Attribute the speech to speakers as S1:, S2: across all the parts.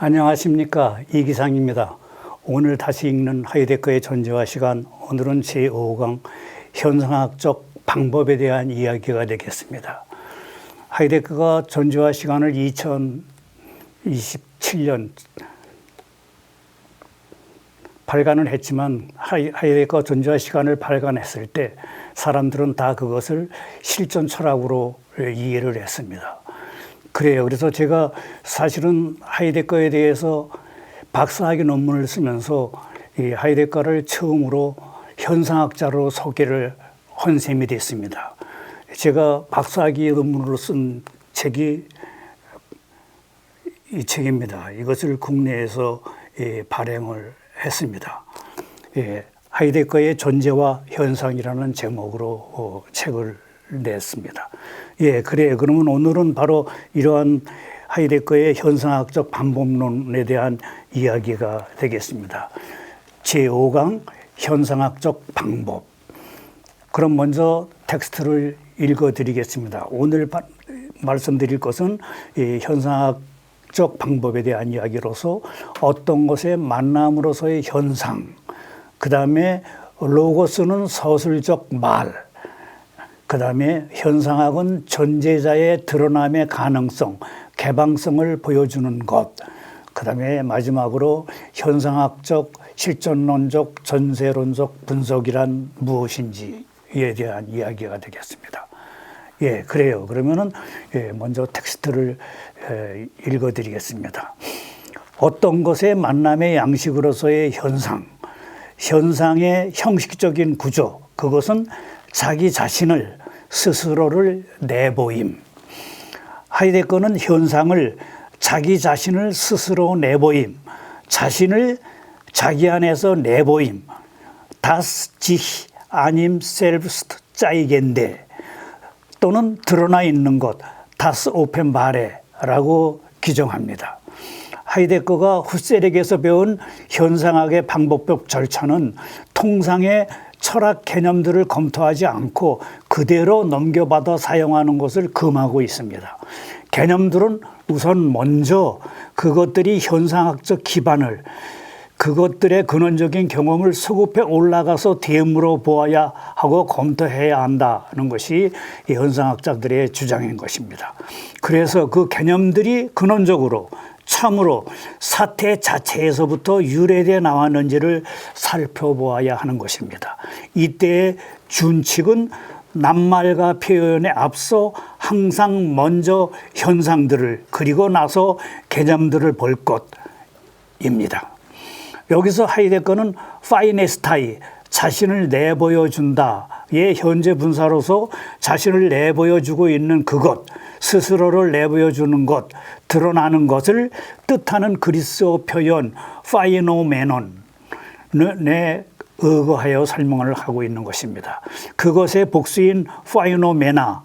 S1: 안녕하십니까, 이기상입니다. 오늘 다시 읽는 하이데거의 존재와 시간, 오늘은 제5강 현상학적 방법에 대한 이야기가 되겠습니다. 하이데거가 존재와 시간을 2027년 발간을 했지만 하이데거가 존재와 시간을 발간했을 때 사람들은 다 그것을 실존 철학으로 이해를 했습니다. 그래요. 그래서 제가 사실은 하이데거에 대해서 박사학위 논문을 쓰면서 이 하이데거를 처음으로 현상학자로 소개를 한 셈이 됐습니다. 제가 박사학위 논문으로 쓴 책이 이 책입니다. 이것을 국내에서 발행을 했습니다. 하이데거의 존재와 현상이라는 제목으로 책을 냈습니다. 그래요. 그러면 오늘은 바로 이러한 하이데거의 현상학적 방법론에 대한 이야기가 되겠습니다. 제5강 현상학적 방법. 그럼 먼저 텍스트를 읽어드리겠습니다. 오늘 말씀드릴 것은 이 현상학적 방법에 대한 이야기로서 어떤 것의 만남으로서의 현상, 그 다음에 로고스는 서술적 말, 그 다음에 현상학은 존재자의 드러남의 가능성, 개방성을 보여주는 것, 그 다음에 마지막으로 현상학적, 실존론적, 전세론적 분석이란 무엇인지에 대한 이야기가 되겠습니다. 그래요. 그러면은 먼저 텍스트를 읽어드리겠습니다. 어떤 것의 만남의 양식으로서의 현상, 현상의 형식적인 구조, 그것은 자기 자신을 스스로를 내보임. 하이데거는 현상을 자기 자신을 스스로 내보임, 자신을 자기 안에서 내보임, das sich an ihm selbst zeigen데 또는 드러나 있는 것, das Offenbare라고 규정합니다. 하이데거가 후셀에게서 배운 현상학의 방법적 절차는 통상의 철학 개념들을 검토하지 않고 그대로 넘겨받아 사용하는 것을 금하고 있습니다. 개념들은 우선 먼저 그것들이 현상학적 기반을, 그것들의 근원적인 경험을 수급해 올라가서 되물어 보아야 하고 검토해야 한다는 것이 현상학자들의 주장인 것입니다. 그래서 그 개념들이 근원적으로 참으로 사태 자체에서부터 유래되어 나왔는지를 살펴보아야 하는 것입니다. 이때의 준칙은 낱말과 표현에 앞서 항상 먼저 현상들을 그리고 나서 개념들을 볼 것입니다. 여기서 하이데거는 파이네스타이, 자신을 내보여준다의 현재 분사로서 자신을 내보여주고 있는 그것, 스스로를 내보여주는 것, 드러나는 것을 뜻하는 그리스어 표현 파이노메논에 의거하여 설명을 하고 있는 것입니다. 그것의 복수인 파이노메나,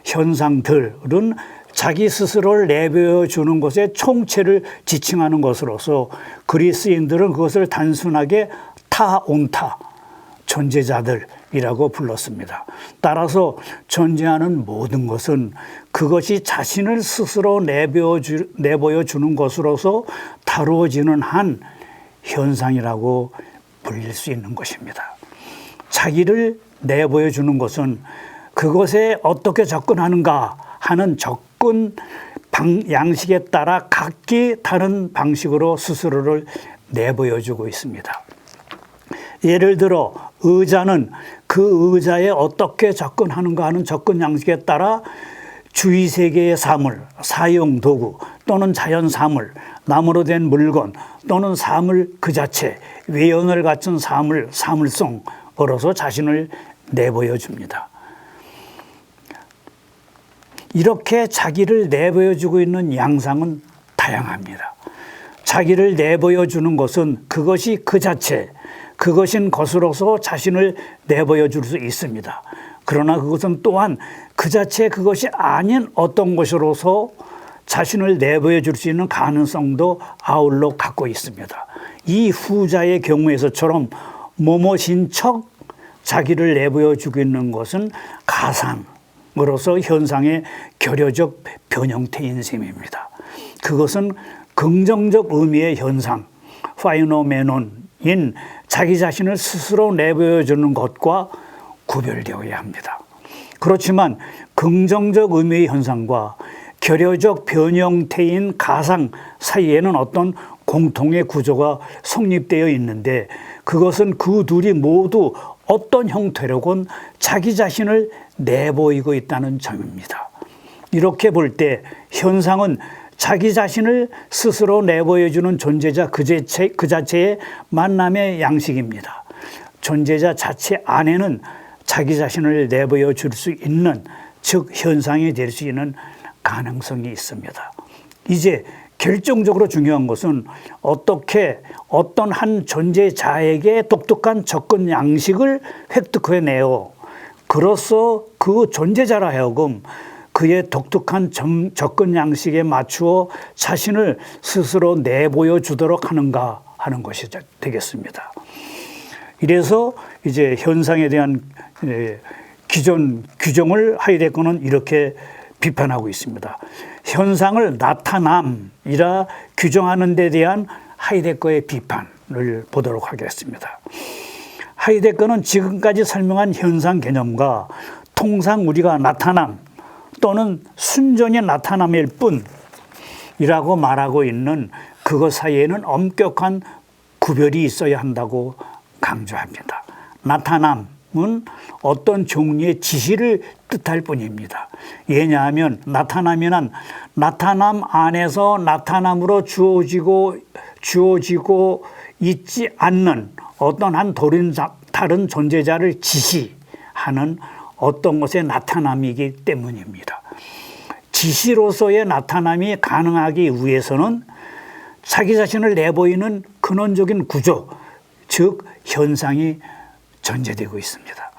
S1: 현상들은 자기 스스로를 내보여주는 것의 총체를 지칭하는 것으로서 그리스인들은 그것을 단순하게 타온타, 존재자들이라고 불렀습니다. 따라서 존재하는 모든 것은 그것이 자신을 스스로 내보여주는 것으로서 다루어지는 한 현상이라고 불릴 수 있는 것입니다. 자기를 내보여주는 것은 그것에 어떻게 접근하는가 하는 접근 양식에 따라 각기 다른 방식으로 스스로를 내보여주고 있습니다. 예를 들어 의자는 그 의자에 어떻게 접근하는가 하는 접근 양식에 따라 주위 세계의 사물, 사용 도구 또는 자연 사물, 나무로 된 물건 또는 사물 그 자체, 외연을 갖춘 사물, 사물성으로서 자신을 내보여줍니다. 이렇게 자기를 내보여주고 있는 양상은 다양합니다. 자기를 내보여주는 것은 그것이 그 자체, 그것인 것으로서 자신을 내보여줄 수 있습니다. 그러나 그것은 또한 그 자체 그것이 아닌 어떤 것으로서 자신을 내보여줄 수 있는 가능성도 아울러 갖고 있습니다. 이 후자의 경우에서처럼 뭐뭐인 척 자기를 내보여주고 있는 것은 가상으로서 현상의 결여적 변형태인 셈입니다. 그것은 긍정적 의미의 현상, 파이노메논인 자기 자신을 스스로 내보여주는 것과 구별되어야 합니다. 그렇지만 긍정적 의미의 현상과 결여적 변형태인 가상 사이에는 어떤 공통의 구조가 성립되어 있는데, 그것은 그 둘이 모두 어떤 형태로건 자기 자신을 내보이고 있다는 점입니다. 이렇게 볼 때 현상은 자기 자신을 스스로 내보여주는 존재자 그 자체의 만남의 양식입니다. 존재자 자체 안에는 자기 자신을 내보여줄 수 있는, 즉 현상이 될 수 있는 가능성이 있습니다. 이제 결정적으로 중요한 것은 어떻게 어떤 한 존재자에게 독특한 접근 양식을 획득해내어 그로써 그 존재자라 하여금 그의 독특한 접근 양식에 맞추어 자신을 스스로 내보여 주도록 하는가 하는 것이 되겠습니다. 이래서 이제 현상에 대한 기존 규정을 하이데거는 이렇게 비판하고 있습니다. 현상을 나타남이라 규정하는 데 대한 하이데거의 비판을 보도록 하겠습니다. 하이데거는 지금까지 설명한 현상 개념과 통상 우리가 나타남 또는 순전히 나타남일 뿐이라고 말하고 있는 그것 사이에는 엄격한 구별이 있어야 한다고 강조합니다. 나타남은 어떤 종류의 지시를 뜻할 뿐입니다. 왜냐하면 나타남이란 나타남 안에서 나타남으로 주어지고 있지 않는 어떤 한 다른 존재자를 지시하는 어떤 것의 나타남이기 때문입니다. 지시로서의 나타남이 가능하기 위해서는 자기 자신을 내보이는 근원적인 구조, 즉 현상이 전제되고 있습니다.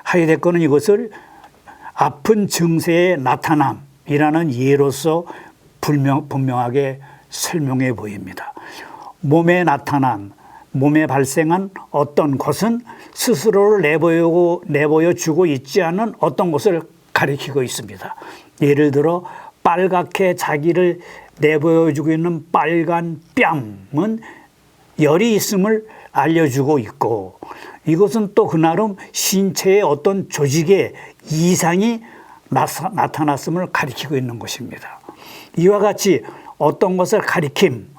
S1: 하이데거는 이것을 아픈 증세의 나타남이라는 예로서 분명하게 설명해 보입니다. 몸에 나타난, 몸에 발생한 어떤 것은 스스로를 내보여주고 있지 않은 어떤 것을 가리키고 있습니다. 예를 들어 빨갛게 자기를 내보여주고 있는 빨간 뺨은 열이 있음을 알려주고 있고, 이것은 또 그나름 신체의 어떤 조직에 이상이 나타났음을 가리키고 있는 것입니다. 이와 같이 어떤 것을 가리킴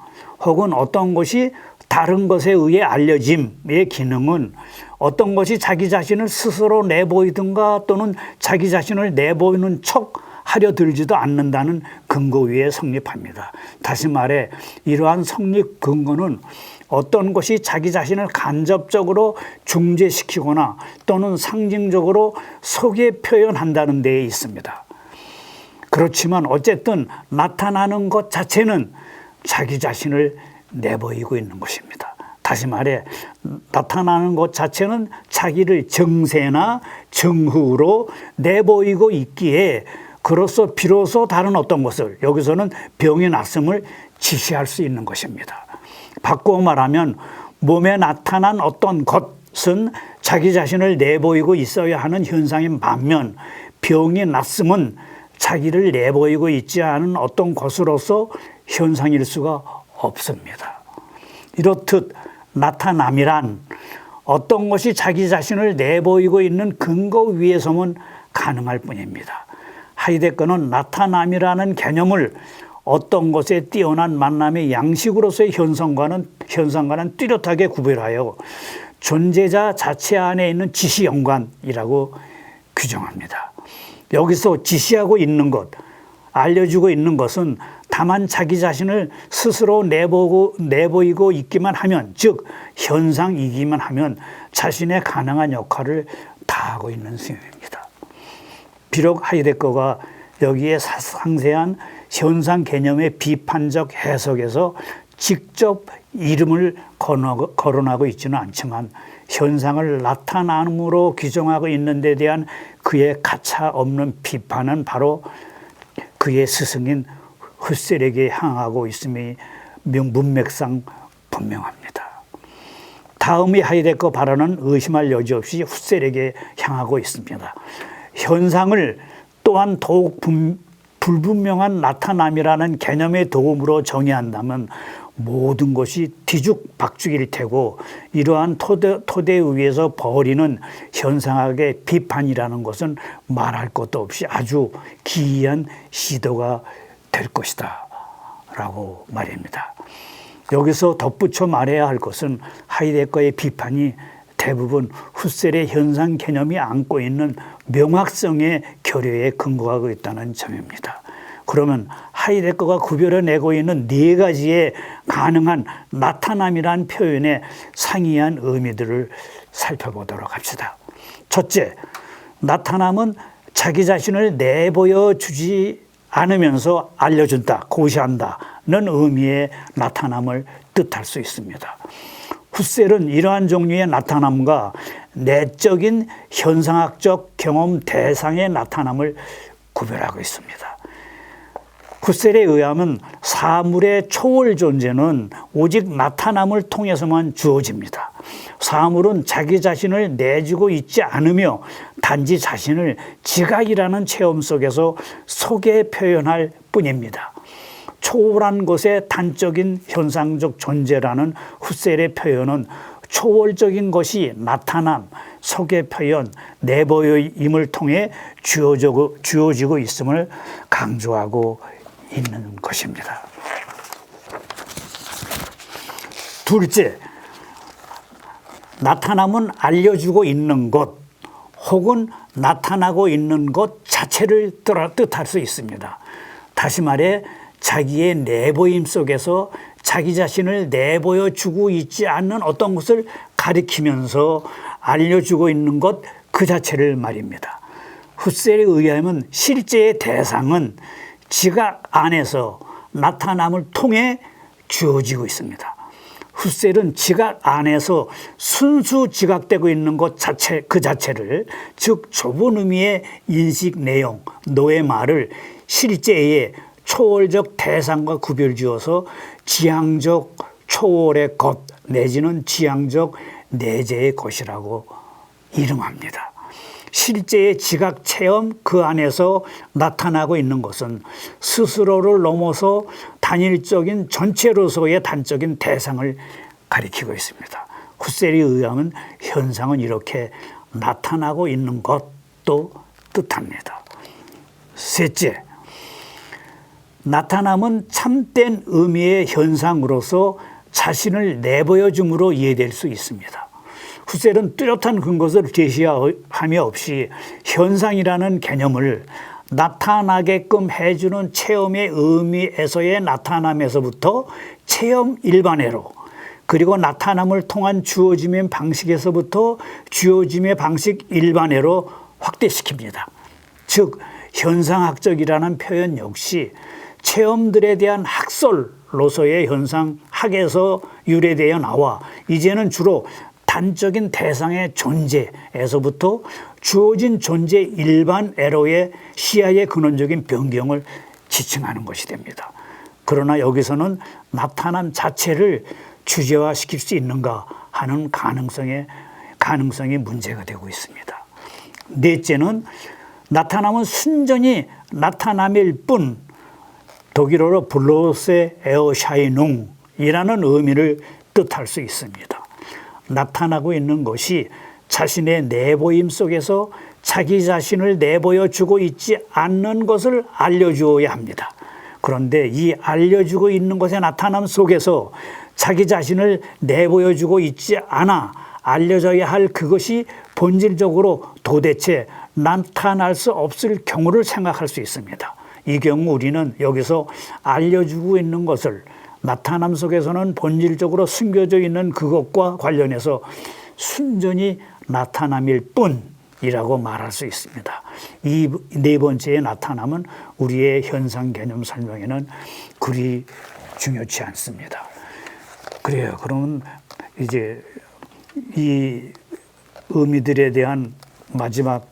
S1: 혹은 어떤 것이 다른 것에 의해 알려짐의 기능은 어떤 것이 자기 자신을 스스로 내보이든가 또는 자기 자신을 내보이는 척 하려 들지도 않는다는 근거 위에 성립합니다. 다시 말해 이러한 성립 근거는 어떤 것이 자기 자신을 간접적으로 중재시키거나 또는 상징적으로 소개 표현한다는 데에 있습니다. 그렇지만 어쨌든 나타나는 것 자체는 자기 자신을 내보이고 있는 것입니다. 다시 말해 나타나는 것 자체는 자기를 정세나 정후로 내보이고 있기에 그로써 비로소 다른 어떤 것을, 여기서는 병이 났음을 지시할 수 있는 것입니다. 바꾸어 말하면 몸에 나타난 어떤 것은 자기 자신을 내보이고 있어야 하는 현상인 반면 병이 났음은 자기를 내보이고 있지 않은 어떤 것으로서 현상일 수가 없습니다. 이렇듯 나타남이란 어떤 것이 자기 자신을 내보이고 있는 근거 위에서만 가능할 뿐입니다. 하이데거는 나타남이라는 개념을 어떤 것에 뛰어난 만남의 양식으로서의 현상과는 뚜렷하게 구별하여 존재자 자체 안에 있는 지시연관이라고 규정합니다. 여기서 지시하고 있는 것, 알려주고 있는 것은 다만 자기 자신을 스스로 내보이고 있기만 하면, 즉 현상이기만 하면 자신의 가능한 역할을 다하고 있는 셈입니다. 비록 하이데거가 여기에 상세한 현상 개념의 비판적 해석에서 직접 이름을 거론하고 있지는 않지만 현상을 나타남으로 규정하고 있는 데 대한 그의 가차없는 비판은 바로 그의 스승인 훗셀에게 향하고 있음이 문맥상 분명합니다. 다음이 하이데거 발언은 의심할 여지 없이 훗셀에게 향하고 있습니다. 현상을 또한 더욱 불분명한 나타남이라는 개념의 도움으로 정의한다면 모든 것이 뒤죽박죽일 테고 이러한 토대 위에서 벌이는 현상학의 비판이라는 것은 말할 것도 없이 아주 기이한 시도가 될 것이다 라고 말입니다. 여기서 덧붙여 말해야 할 것은 하이데거의 비판이 대부분 훗셀의 현상 개념이 안고 있는 명확성의 결여에 근거하고 있다는 점입니다. 그러면 하이데거가 구별해내고 있는 네 가지의 가능한 나타남이란 표현의 상이한 의미들을 살펴보도록 합시다. 첫째, 나타남은 자기 자신을 내보여 주지 않으면서 알려준다, 고시한다는 의미의 나타남을 뜻할 수 있습니다. 훗셀은 이러한 종류의 나타남과 내적인 현상학적 경험 대상의 나타남을 구별하고 있습니다. 훗셀에 의하면 사물의 초월 존재는 오직 나타남을 통해서만 주어집니다. 사물은 자기 자신을 내주고 있지 않으며 단지 자신을 지각이라는 체험 속에서 속에 표현할 뿐입니다. 초월한 것의 단적인 현상적 존재라는 훗셀의 표현은 초월적인 것이 나타남, 속의 표현, 내보임을 통해 주어지고 있음을 강조하고 있는 것입니다. 둘째, 나타남은 알려주고 있는 것 혹은 나타나고 있는 것 자체를 뜻할 수 있습니다. 다시 말해 자기의 내보임 속에서 자기 자신을 내보여주고 있지 않는 어떤 것을 가리키면서 알려주고 있는 것 그 자체를 말입니다. 훗셀에 의하면 실제의 대상은 지각 안에서 나타남을 통해 주어지고 있습니다. 훗셀은 지각 안에서 순수 지각되고 있는 것 자체 그 자체를 즉 좁은 의미의 인식 내용, 노예말을 실제의 초월적 대상과 구별지어서 지향적 초월의 것 내지는 지향적 내재의 것이라고 이름합니다. 실제의 지각 체험 그 안에서 나타나고 있는 것은 스스로를 넘어서 단일적인 전체로서의 단적인 대상을 가리키고 있습니다. 훗셀에 의하면 현상은 이렇게 나타나고 있는 것도 뜻합니다. 셋째, 나타남은 참된 의미의 현상으로서 자신을 내보여줌으로 이해될 수 있습니다. 훗셀은 뚜렷한 근거를 제시하며 없이 현상이라는 개념을 나타나게끔 해주는 체험의 의미에서의 나타남에서부터 체험 일반회로 그리고 나타남을 통한 주어짐의 방식에서부터 주어짐의 방식 일반회로 확대시킵니다. 즉 현상학적이라는 표현 역시 체험들에 대한 학설로서의 현상학에서 유래되어 나와 이제는 주로 단적인 대상의 존재에서부터 주어진 존재 일반애로의 시야의 근원적인 변경을 지칭하는 것이 됩니다. 그러나 여기서는 나타남 자체를 주제화시킬 수 있는가 하는 가능성이 문제가 되고 있습니다. 넷째는 나타남은 순전히 나타남일 뿐 독일어로 블로세 에어샤이농이라는 의미를 뜻할 수 있습니다. 나타나고 있는 것이 자신의 내보임 속에서 자기 자신을 내보여주고 있지 않는 것을 알려주어야 합니다. 그런데 이 알려주고 있는 것의 나타남 속에서 자기 자신을 내보여주고 있지 않아 알려져야 할 그것이 본질적으로 도대체 나타날 수 없을 경우를 생각할 수 있습니다. 이 경우 우리는 여기서 알려주고 있는 것을 나타남 속에서는 본질적으로 숨겨져 있는 그것과 관련해서 순전히 나타남일 뿐이라고 말할 수 있습니다. 이 네 번째의 나타남은 우리의 현상 개념 설명에는 그리 중요치 않습니다. 그래요. 그러면 이제 이 의미들에 대한 마지막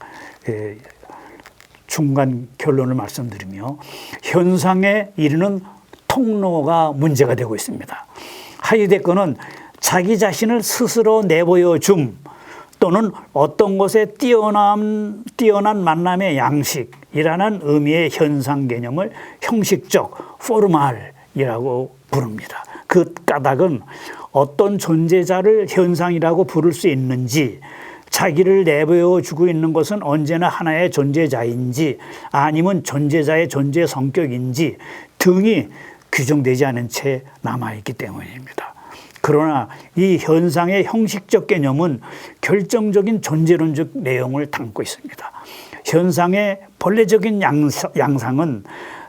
S1: 중간 결론을 말씀드리며 현상에 이르는 통로가 문제가 되고 있습니다. 하이데거는 자기 자신을 스스로 내보여 줌 또는 어떤 것에 뛰어난 만남의 양식이라는 의미의 현상 개념을 형식적 포르말이라고 부릅니다. 그 까닭은 어떤 존재자를 현상이라고 부를 수 있는지, 자기를 내보여주고 있는 것은 언제나 하나의 존재자인지 아니면 존재자의 존재 성격인지 등이 규정되지 않은 채 남아있기 때문입니다. 그러나 이 현상의 형식적 개념은 결정적인 존재론적 내용을 담고 있습니다. 현상의 본래적인 양상은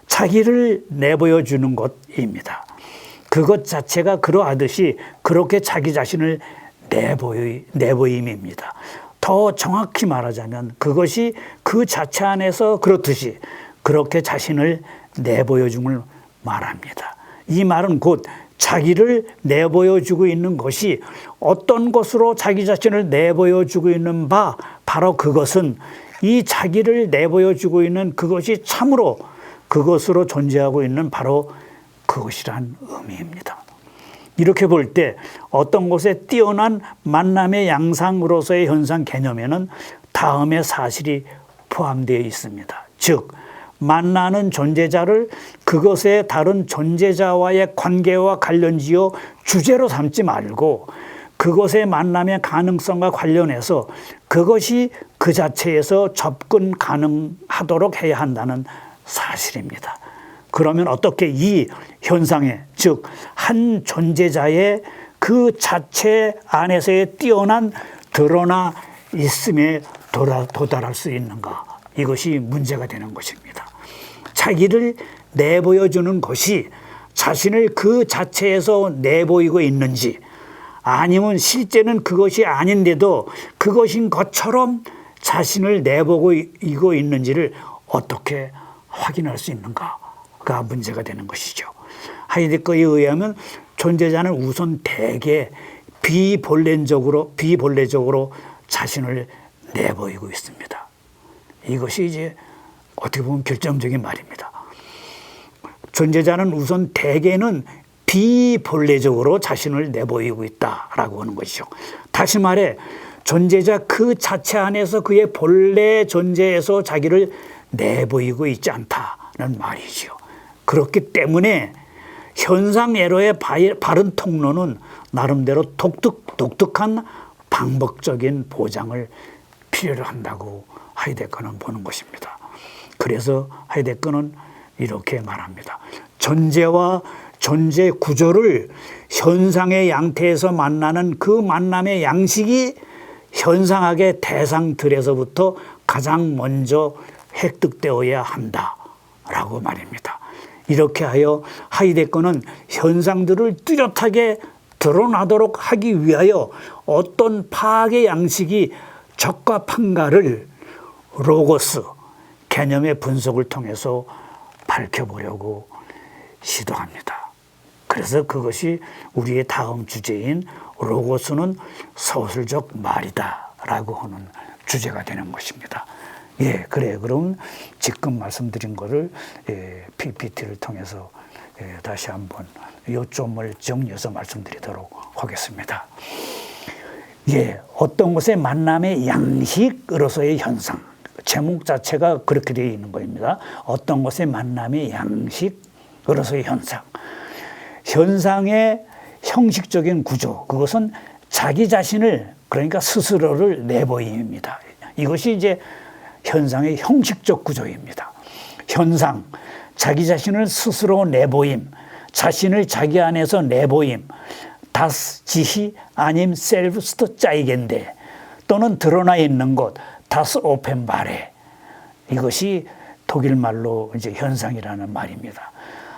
S1: 자기를 내보여주는 것입니다. 그것 자체가 그러하듯이 그렇게 자기 자신을 내보임입니다. 더 정확히 말하자면 그것이 그 자체 안에서 그렇듯이 그렇게 자신을 내보여줌을 말합니다. 이 말은 곧 자기를 내보여주고 있는 것이 어떤 것으로 자기 자신을 내보여주고 있는 바, 바로 그것은 이 자기를 내보여주고 있는 그것이 참으로 그것으로 존재하고 있는 바로 그것이란 의미입니다. 이렇게 볼 때 어떤 것에 뛰어난 만남의 양상으로서의 현상 개념에는 다음의 사실이 포함되어 있습니다. 즉, 만나는 존재자를 그것의 다른 존재자와의 관계와 관련지어 주제로 삼지 말고 그것의 만남의 가능성과 관련해서 그것이 그 자체에서 접근 가능하도록 해야 한다는 사실입니다. 그러면 어떻게 이 현상에, 즉 한 존재자의 그 자체 안에서의 뛰어난 드러나 있음에 도달할 수 있는가? 이것이 문제가 되는 것입니다. 자기를 내보여주는 것이 자신을 그 자체에서 내보이고 있는지 아니면 실제는 그것이 아닌데도 그것인 것처럼 자신을 내보이고 있는지를 어떻게 확인할 수 있는가가 문제가 되는 것이죠. 하이데거에 의하면 존재자는 우선 대개 비본래적으로 자신을 내보이고 있습니다. 이것이 이제 어떻게 보면 결정적인 말입니다. 존재자는 우선 대개는 비본래적으로 자신을 내보이고 있다라고 하는 것이죠. 다시 말해 존재자 그 자체 안에서 그의 본래 존재에서 자기를 내보이고 있지 않다는 말이죠. 그렇기 때문에 현상에러의 바른 통로는 나름대로 독특한 방법적인 보장을 필요로 한다고 하이데거는 보는 것입니다. 그래서 하이데거는 이렇게 말합니다. 존재와 존재 구조를 현상의 양태에서 만나는 그 만남의 양식이 현상학의 대상들에서부터 가장 먼저 획득되어야 한다라고 말입니다. 이렇게 하여 하이데거는 현상들을 뚜렷하게 드러나도록 하기 위하여 어떤 파악의 양식이 적합한가를 로고스, 개념의 분석을 통해서 밝혀보려고 시도합니다. 그래서 그것이 우리의 다음 주제인 로고스는 서술적 말이다 라고 하는 주제가 되는 것입니다. 예, 그래. 그럼 지금 말씀드린 거를 PPT를 통해서 다시 한번 요점을 정리해서 말씀드리도록 하겠습니다. 예, 어떤 것의 만남의 양식으로서의 현상. 제목 자체가 그렇게 되어 있는 겁니다. 어떤 것의 만남의 양식으로서의 현상. 현상의 형식적인 구조. 그것은 자기 자신을, 그러니까 스스로를 내보임입니다. 이것이 이제 현상의 형식적 구조입니다. 현상, 자기 자신을 스스로 내보임, 자신을 자기 안에서 내보임, das 지히 아님 selbst zeigen데 또는 드러나 있는 것, das Offenbare. 이것이 독일 말로 이제 현상이라는 말입니다.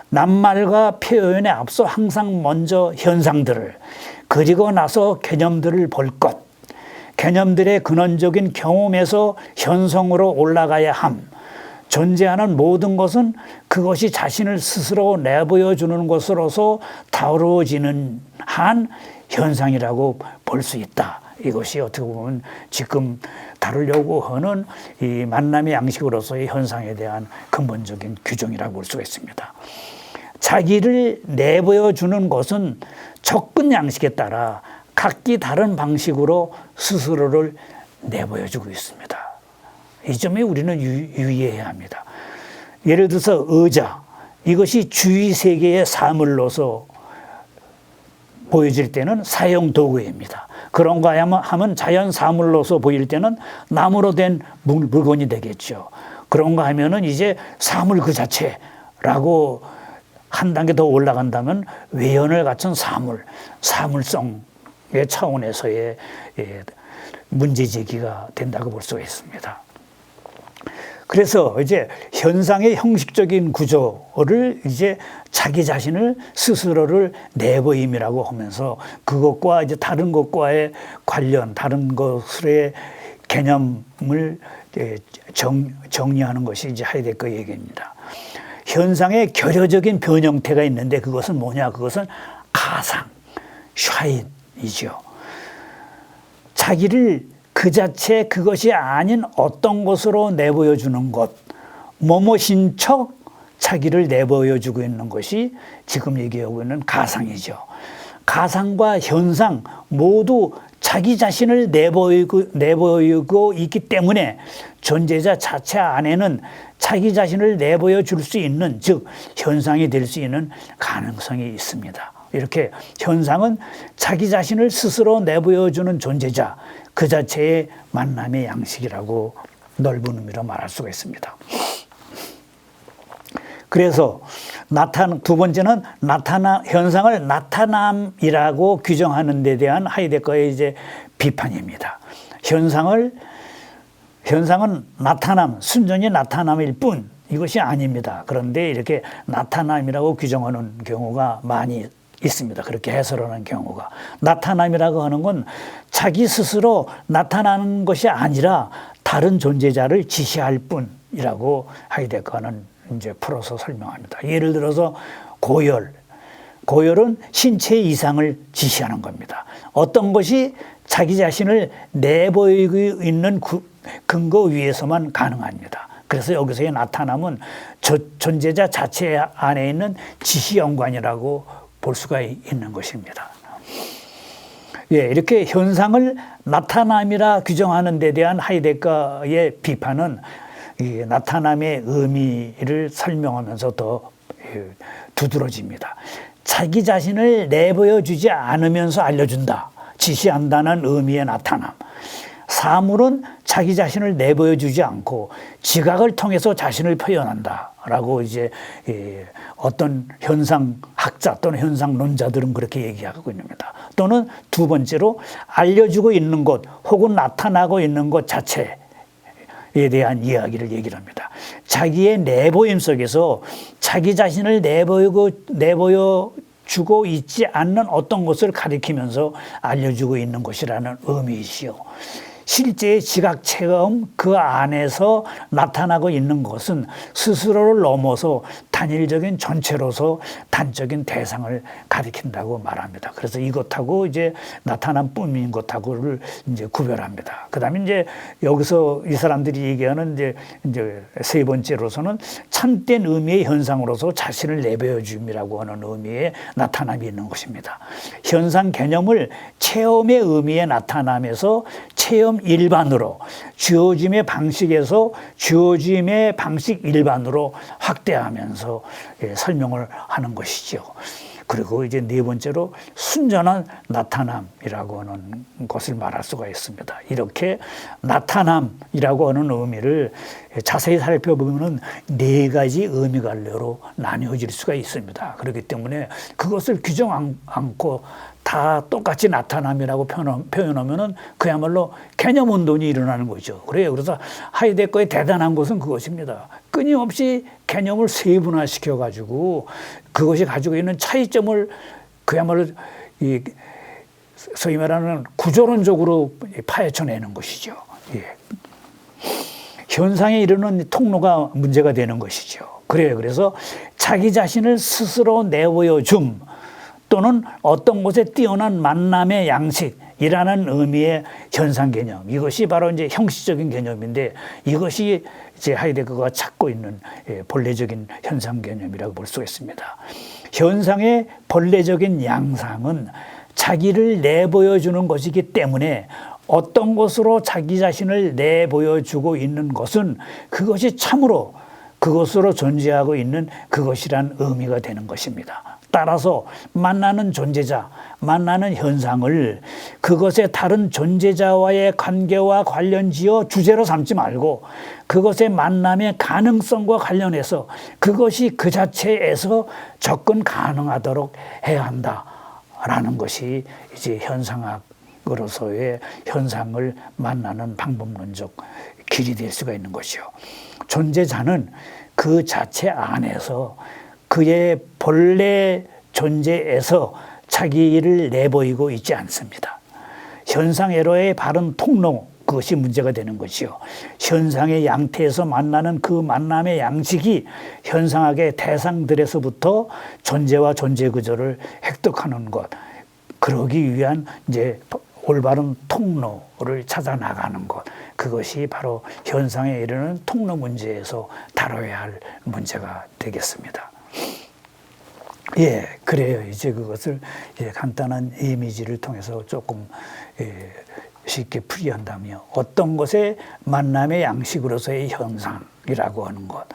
S1: 낱말과 표현에 앞서 항상 먼저 현상들을, 그리고 나서 개념들을 볼 것, 개념들의 근원적인 경험에서 현성으로 올라가야 함. 존재하는 모든 것은 그것이 자신을 스스로 내보여주는 것으로서 다루어지는 한 현상이라고 볼 수 있다. 이것이 어떻게 보면 지금 다루려고 하는 이 만남의 양식으로서의 현상에 대한 근본적인 규정이라고 볼 수가 있습니다. 자기를 내보여주는 것은 접근 양식에 따라 각기 다른 방식으로 스스로를 내보여주고 있습니다. 이 점에 우리는 유의해야 합니다. 예를 들어서 의자, 이것이 주위 세계의 사물로서 보여질 때는 사용 도구입니다. 그런가 하면 자연 사물로서 보일 때는 나무로 된 물건이 되겠죠. 그런가 하면은 이제 사물 그 자체라고 한 단계 더 올라간다면 외연을 갖춘 사물성의 차원에서의 문제 제기가 된다고 볼 수가 있습니다. 그래서 이제 현상의 형식적인 구조를 이제 자기 자신을 스스로를 내보임이라고 하면서 그것과 이제 다른 것과의 관련, 다른 것의 개념을 정리하는 것이 이제 하이데거 얘기입니다. 현상의 결여적인 변형태가 있는데 그것은 뭐냐? 그것은 가상, 샤인이죠. 자기를 그 자체 그것이 아닌 어떤 것으로 내보여주는 것, 뭐뭐인 척 자기를 내보여주고 있는 것이 지금 얘기하고 있는 가상이죠. 가상과 현상 모두 자기 자신을 내보이고 있기 때문에 존재자 자체 안에는 자기 자신을 내보여줄 수 있는, 즉 현상이 될 수 있는 가능성이 있습니다. 이렇게 현상은 자기 자신을 스스로 내보여주는 존재자, 그 자체의 만남의 양식이라고 넓은 의미로 말할 수가 있습니다. 그래서 두 번째는 현상을 나타남이라고 규정하는 데 대한 하이데거의 이제 비판입니다. 현상은 나타남, 순전히 나타남일 뿐 이것이 아닙니다. 그런데 이렇게 나타남이라고 규정하는 경우가 많이 있습니다. 그렇게 해설하는 경우가. 나타남이라고 하는 건 자기 스스로 나타나는 것이 아니라 다른 존재자를 지시할 뿐이라고 하이데거는 이제 풀어서 설명합니다. 예를 들어서 고열은 신체 이상을 지시하는 겁니다. 어떤 것이 자기 자신을 내보이고 있는 근거 위에서만 가능합니다. 그래서 여기서의 나타남은 존재자 자체 안에 있는 지시연관이라고 볼 수가 있는 것입니다. 이렇게 현상을 나타남이라 규정하는 데 대한 하이데거의 비판은 이 나타남의 의미를 설명하면서 더 두드러집니다. 자기 자신을 내보여주지 않으면서 알려준다, 지시한다는 의미의 나타남. 사물은 자기 자신을 내보여주지 않고 지각을 통해서 자신을 표현한다라고 이제 어떤 현상학자 또는 현상론자들은 그렇게 얘기하고 있습니다. 또는 두 번째로 알려주고 있는 것 혹은 나타나고 있는 것 자체에 대한 이야기를 얘기를 합니다. 자기의 내보임 속에서 자기 자신을 내보여주고 있지 않는 어떤 것을 가리키면서 알려주고 있는 것이라는 의미이시요. 실제의 지각 체험 그 안에서 나타나고 있는 것은 스스로를 넘어서 단일적인 전체로서 단적인 대상을 가리킨다고 말합니다. 그래서 이것하고 이제 나타난 뿐인 것하고를 이제 구별합니다. 그다음에 이제 여기서 이 사람들이 얘기하는 이제 세 번째로서는 참된 의미의 현상으로서 자신을 내보여줌이라고 하는 의미의 나타남이 있는 것입니다. 현상 개념을 체험의 의미의 나타남에서 체험 일반으로 주어짐의 방식에서 주어짐의 방식 일반으로 확대하면서 설명을 하는 것이죠. 그리고 이제 네 번째로 순전한 나타남이라고 하는 것을 말할 수가 있습니다. 이렇게 나타남이라고 하는 의미를 자세히 살펴보면 네 가지 의미갈래로 나뉘어질 수가 있습니다. 그렇기 때문에 그것을 규정 않고 다 똑같이 나타남이라고 표현하면은 그야말로 개념 운동이 일어나는 거죠. 그래서 하이데거의 대단한 것은 그것입니다. 끊임없이 개념을 세분화시켜 가지고 그것이 가지고 있는 차이점을 그야말로 소위 말하는 구조론적으로 파헤쳐내는 것이죠. 현상에 이르는 통로가 문제가 되는 것이죠. 그래서 자기 자신을 스스로 내보여줌 또는 어떤 곳에 뛰어난 만남의 양식이라는 의미의 현상 개념. 이것이 바로 이제 형식적인 개념인데 이것이 이제 하이데거가 찾고 있는 본래적인 현상 개념이라고 볼 수가 있습니다. 현상의 본래적인 양상은 자기를 내보여주는 것이기 때문에 어떤 것으로 자기 자신을 내보여주고 있는 것은 그것이 참으로 그것으로 존재하고 있는 그것이란 의미가 되는 것입니다. 따라서 만나는 존재자, 만나는 현상을 그것의 다른 존재자와의 관계와 관련지어 주제로 삼지 말고 그것의 만남의 가능성과 관련해서 그것이 그 자체에서 접근 가능하도록 해야 한다라는 것이 이제 현상학으로서의 현상을 만나는 방법론적 길이 될 수가 있는 것이요. 존재자는 그 자체 안에서 그의 본래 존재에서 자기를 내보이고 있지 않습니다. 현상에로의 바른 통로, 그것이 문제가 되는 것이요. 현상의 양태에서 만나는 그 만남의 양식이 현상학의 대상들에서부터 존재와 존재 구조를 획득하는 것, 그러기 위한 이제 올바른 통로를 찾아 나가는 것, 그것이 바로 현상에 이르는 통로 문제에서 다뤄야 할 문제가 되겠습니다. 예, 그래요. 이제 그것을 간단한 이미지를 통해서 조금 쉽게 풀이한다면 어떤 것의 만남의 양식으로서의 현상이라고 하는 것.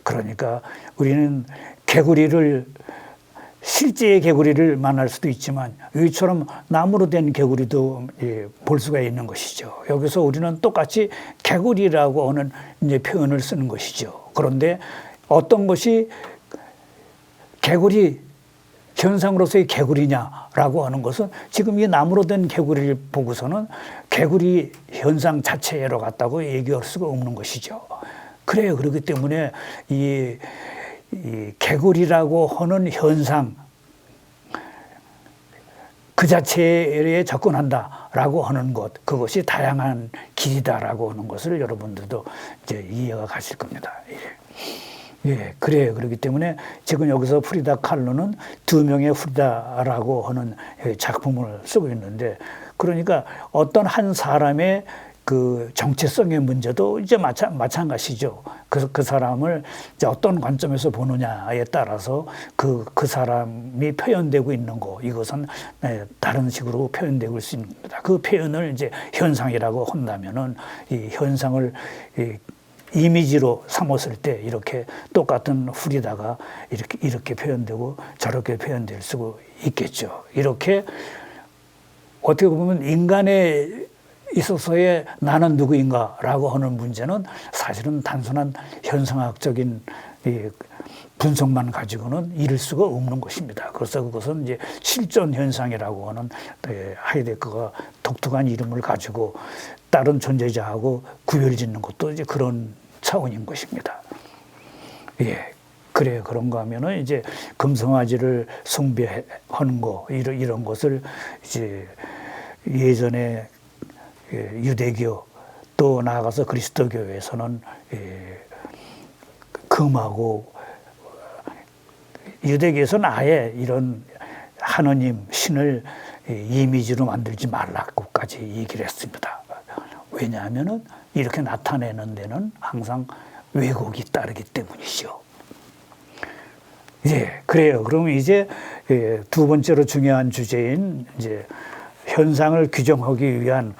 S1: 그러니까 우리는 개구리를 실제의 개구리를 만날 수도 있지만 이처럼 나무로 된 개구리도 볼 수가 있는 것이죠. 여기서 우리는 똑같이 개구리라고 하는 이제 표현을 쓰는 것이죠. 그런데 어떤 것이 개구리 현상으로서의 개구리냐라고 하는 것은 지금 이 나무로 된 개구리를 보고서는 개구리 현상 자체로 갔다고 얘기할 수가 없는 것이죠. 그래요. 그렇기 때문에 이 개구리라고 하는 현상 그 자체에 접근한다라고 하는 것, 그것이 다양한 길이다라고 하는 것을 여러분들도 이제 이해가 가실 겁니다. 예, 그래요. 그렇기 때문에 지금 여기서 프리다 칼로는 두 명의 프리다라고 하는 작품을 쓰고 있는데, 그러니까 어떤 한 사람의 그 정체성의 문제도 이제 마찬가지죠. 그래서 그 사람을 이제 어떤 관점에서 보느냐에 따라서 그 사람이 표현되고 있는 거, 이것은 다른 식으로 표현되고 있을 수 있는 겁니다. 그 표현을 이제 현상이라고 한다면은 이 현상을 이미지로 삼았을 때 이렇게 똑같은 후리다가 이렇게 표현되고 저렇게 표현될 수 있겠죠. 이렇게 어떻게 보면 인간의 있어서의 나는 누구인가라고 하는 문제는 사실은 단순한 현상학적인 분석만 가지고는 이룰 수가 없는 것입니다. 그래서 그것은 이제 실존 현상이라고 하는 하이데거가 독특한 이름을 가지고 다른 존재자하고 구별짓는 것도 이제 그런 차원인 것입니다. 예. 그래, 그런가 하면은 이제 금성아지를 숭배하는 거, 이런 것을 이제 예전에 유대교 또 나아가서 그리스도교에서는 금하고, 유대교에서는 아예 이런 하느님, 신을 이미지로 만들지 말라고까지 얘기를 했습니다. 왜냐하면은 이렇게 나타내는 데는 항상 왜곡이 따르기 때문이죠. 예, 그래요. 그러면 이제 두 번째로 중요한 주제인 이제 현상을 규정하기 위한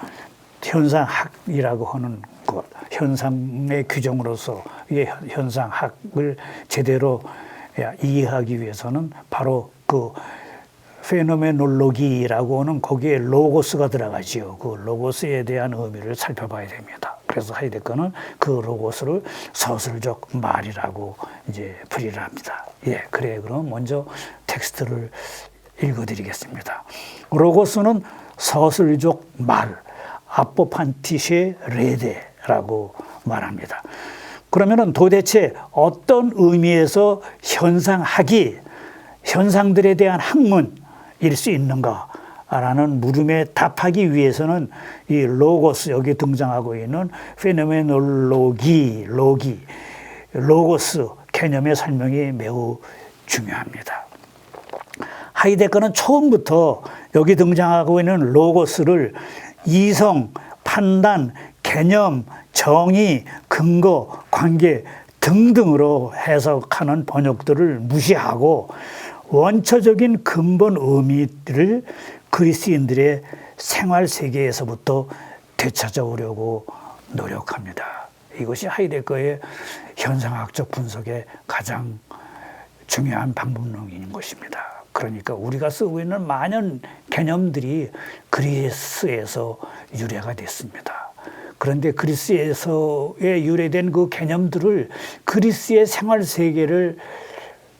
S1: 현상학이라고 하는 것, 현상의 규정으로서 현상학을 제대로 이해하기 위해서는 바로 그 페노메놀로기라고 하는 거기에 로고스가 들어가지요. 그 로고스에 대한 의미를 살펴봐야 됩니다. 그래서 하이데거는 그 로고스를 서술적 말이라고 이제 풀이를 합니다. 예, 그래. 그럼 먼저 텍스트를 읽어드리겠습니다. 로고스는 서술적 말, 아포판티쉐 레데라고 말합니다. 그러면은 도대체 어떤 의미에서 현상학이 현상들에 대한 학문일 수 있는가라는 물음에 답하기 위해서는 이 로고스, 여기 등장하고 있는 페노메놀로기, 로고스 개념의 설명이 매우 중요합니다. 하이데거는 처음부터 여기 등장하고 있는 로고스를 이성, 판단, 개념, 정의, 근거, 관계 등등으로 해석하는 번역들을 무시하고 원초적인 근본 의미를 그리스인들의 생활 세계에서부터 되찾아오려고 노력합니다. 이것이 하이데거의 현상학적 분석의 가장 중요한 방법론인 것입니다. 그러니까 우리가 쓰고 있는 많은 개념들이 그리스에서 유래가 됐습니다. 그런데 그리스에서의 유래된 그 개념들을 그리스의 생활 세계를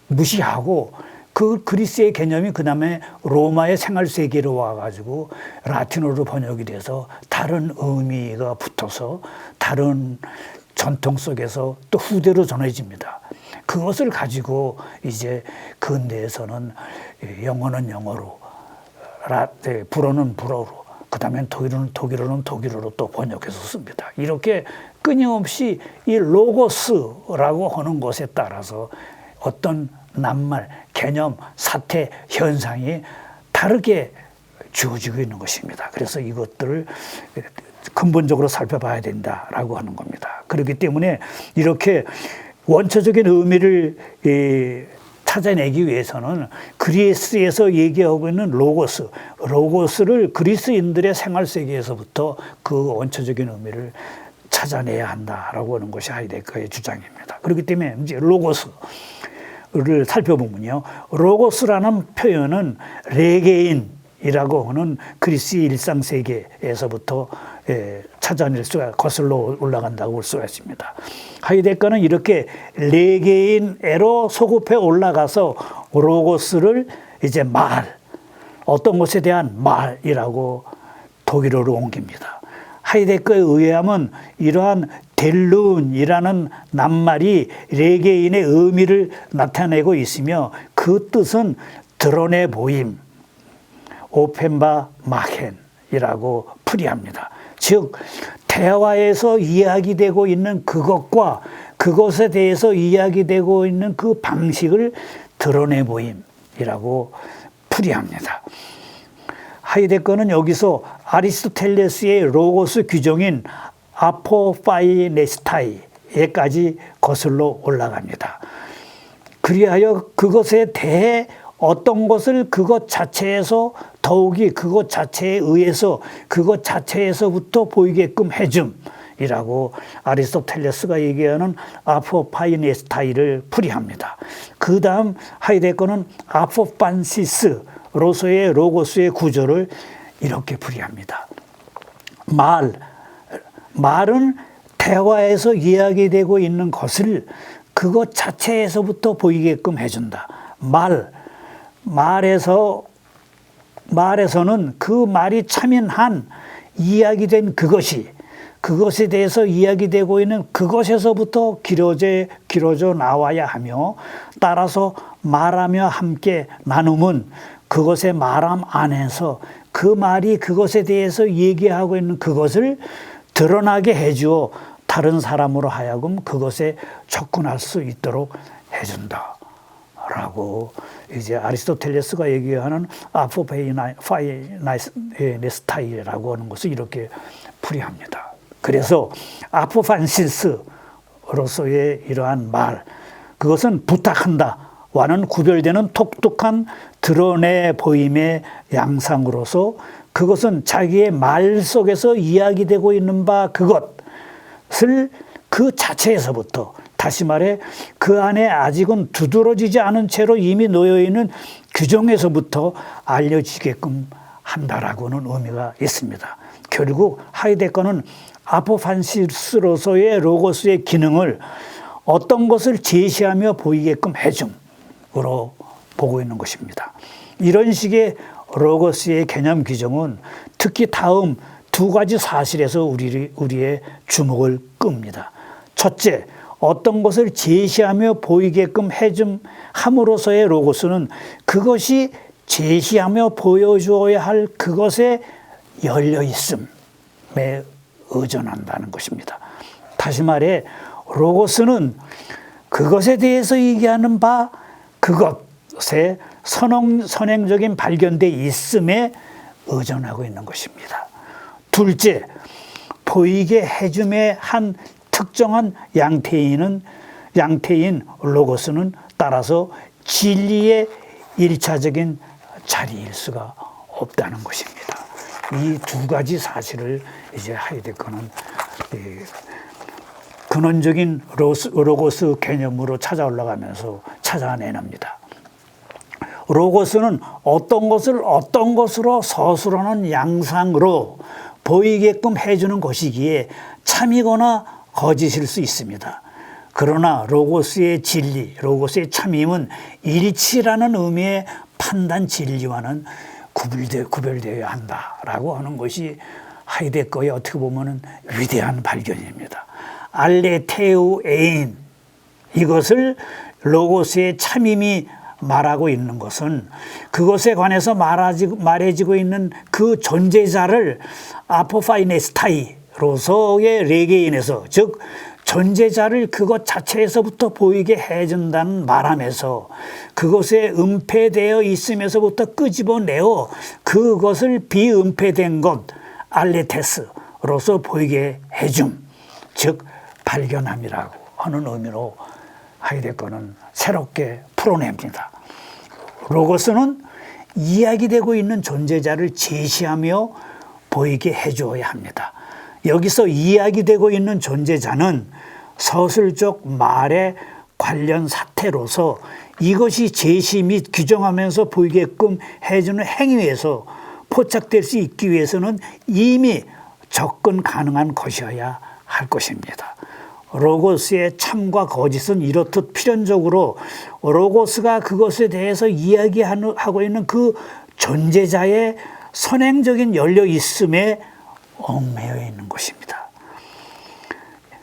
S1: 무시하고 그 그리스의 개념이 그 다음에 로마의 생활 세계로 와가지고 라틴어로 번역이 돼서 다른 의미가 붙어서 다른 전통 속에서 또 후대로 전해집니다. 그것을 가지고 이제 근대에서는 영어는 영어로, 불어는 불어로, 그 다음에 독일어는 독일어로 또 번역해서 씁니다. 이렇게 끊임없이 이 로고스라고 하는 것에 따라서 어떤 낱말, 개념, 사태, 현상이 다르게 주어지고 있는 것입니다. 그래서 이것들을 근본적으로 살펴봐야 된다라고 하는 겁니다. 그렇기 때문에 이렇게 원초적인 의미를 찾아내기 위해서는 그리스에서 얘기하고 있는 로고스를 그리스인들의 생활 세계에서부터 그 원초적인 의미를 찾아내야 한다라고 하는 것이 하이데거의 주장입니다. 그렇기 때문에 이제 로고스를 살펴보면요, 로고스라는 표현은 레게인이라고 하는 그리스의 일상 세계에서부터 찾아낼 수가, 거슬러 올라간다고 볼 수가 있습니다. 하이데거는 이렇게 레게인에로 소급해 올라가서 로고스를 이제 어떤 것에 대한 말이라고 독일어로 옮깁니다. 하이데거에 의하면 이러한 델룬이라는 낱말이 레게인의 의미를 나타내고 있으며 그 뜻은 드러내 보임, 오펜바 마헨이라고 풀이합니다. 즉 대화에서 이야기되고 있는 그것과 그것에 대해서 이야기되고 있는 그 방식을 드러내 보임이라고 풀이합니다. 하이데거는 여기서 아리스토텔레스의 로고스 규정인 아포파이네스타이에까지 거슬러 올라갑니다. 그리하여 그것에 대해 어떤 것을 그것 자체에서 더욱이 그것 자체에 의해서 그것 자체에서부터 보이게끔 해줌이라고 아리스토텔레스가 얘기하는 아포파이네스타이를 풀이합니다. 그 다음 하이데거는 아포판시스로서의 로고스의 구조를 이렇게 풀이합니다. 말은 대화에서 이야기되고 있는 것을 그것 자체에서부터 보이게끔 해준다. 말에서는 그 말이 참인한 이야기된 그것에 대해서 이야기되고 있는 그것에서부터 길어져 나와야 하며, 따라서 말하며 함께 나눔은 그것의 말함 안에서 그 말이 그것에 대해서 얘기하고 있는 그것을 드러나게 해주어 다른 사람으로 하여금 그것에 접근할 수 있도록 해준다. 라고 이제 아리스토텔레스가 얘기하는 아포파이네스타이라고 하는 것을 이렇게 풀이합니다. 그래서 아포판시스로서의 이러한 그것은 부탁한다와는 구별되는 독특한 드러내 보임의 양상으로서 그것은 자기의 말 속에서 이야기되고 있는 바 그것을 그 자체에서부터, 다시 말해 그 안에 아직은 두드러지지 않은 채로 이미 놓여있는 규정에서부터 알려지게끔 한다라고는 의미가 있습니다. 결국 하이데거는 아포판시스로서의 로고스의 기능을 어떤 것을 제시하며 보이게끔 해줌으로 보고 있는 것입니다. 이런 식의 로고스의 개념 규정은 특히 다음 두 가지 사실에서 우리의 주목을 끕니다. 첫째, 어떤 것을 제시하며 보이게끔 함으로써의 로고스는 그것이 제시하며 보여주어야 할 그것에 열려있음에 의존한다는 것입니다. 다시 말해 로고스는 그것에 대해서 얘기하는 바 그것의 선행적인 발견돼 있음에 의존하고 있는 것입니다. 둘째, 보이게 해줌의 한 특정한 양태인 로고스는 따라서 진리의 일차적인 자리일 수가 없다는 것입니다. 이 두 가지 사실을 이제 하이데거는 근원적인 로고스 개념으로 찾아 올라가면서 찾아내납니다. 로고스는 어떤 것을 어떤 것으로 서술하는 양상으로 보이게끔 해주는 것이기에 참이거나 거짓일 수 있습니다. 그러나 로고스의 진리, 로고스의 참임은 일치라는 의미의 판단 진리와는 구별되어야 한다라고 하는 것이 하이데거의 어떻게 보면 위대한 발견입니다. 알레테우 에인, 이것을 로고스의 참임이 말하고 있는 것은 그것에 관해서 말해지고 있는 그 존재자를 아포파이네스타이로서의 레게인에서, 즉 존재자를 그것 자체에서부터 보이게 해준다는 말함에서 그것에 은폐되어 있음에서부터 끄집어내어 그것을 비은폐된 것 알레테스로서 보이게 해줌, 즉 발견함이라고 하는 의미로 하이데거는 새롭게 풀어냅니다. 로고스는 이야기되고 있는 존재자를 제시하며 보이게 해줘야 합니다. 여기서 이야기되고 있는 존재자는 서술적 말의 관련 사태로서 이것이 제시 및 규정하면서 보이게끔 해주는 행위에서 포착될 수 있기 위해서는 이미 접근 가능한 것이어야 할 것입니다. 로고스의 참과 거짓은 이렇듯 필연적으로 로고스가 그것에 대해서 이야기하고 있는 그 존재자의 선행적인 열려 있음에 얽매여 있는 것입니다.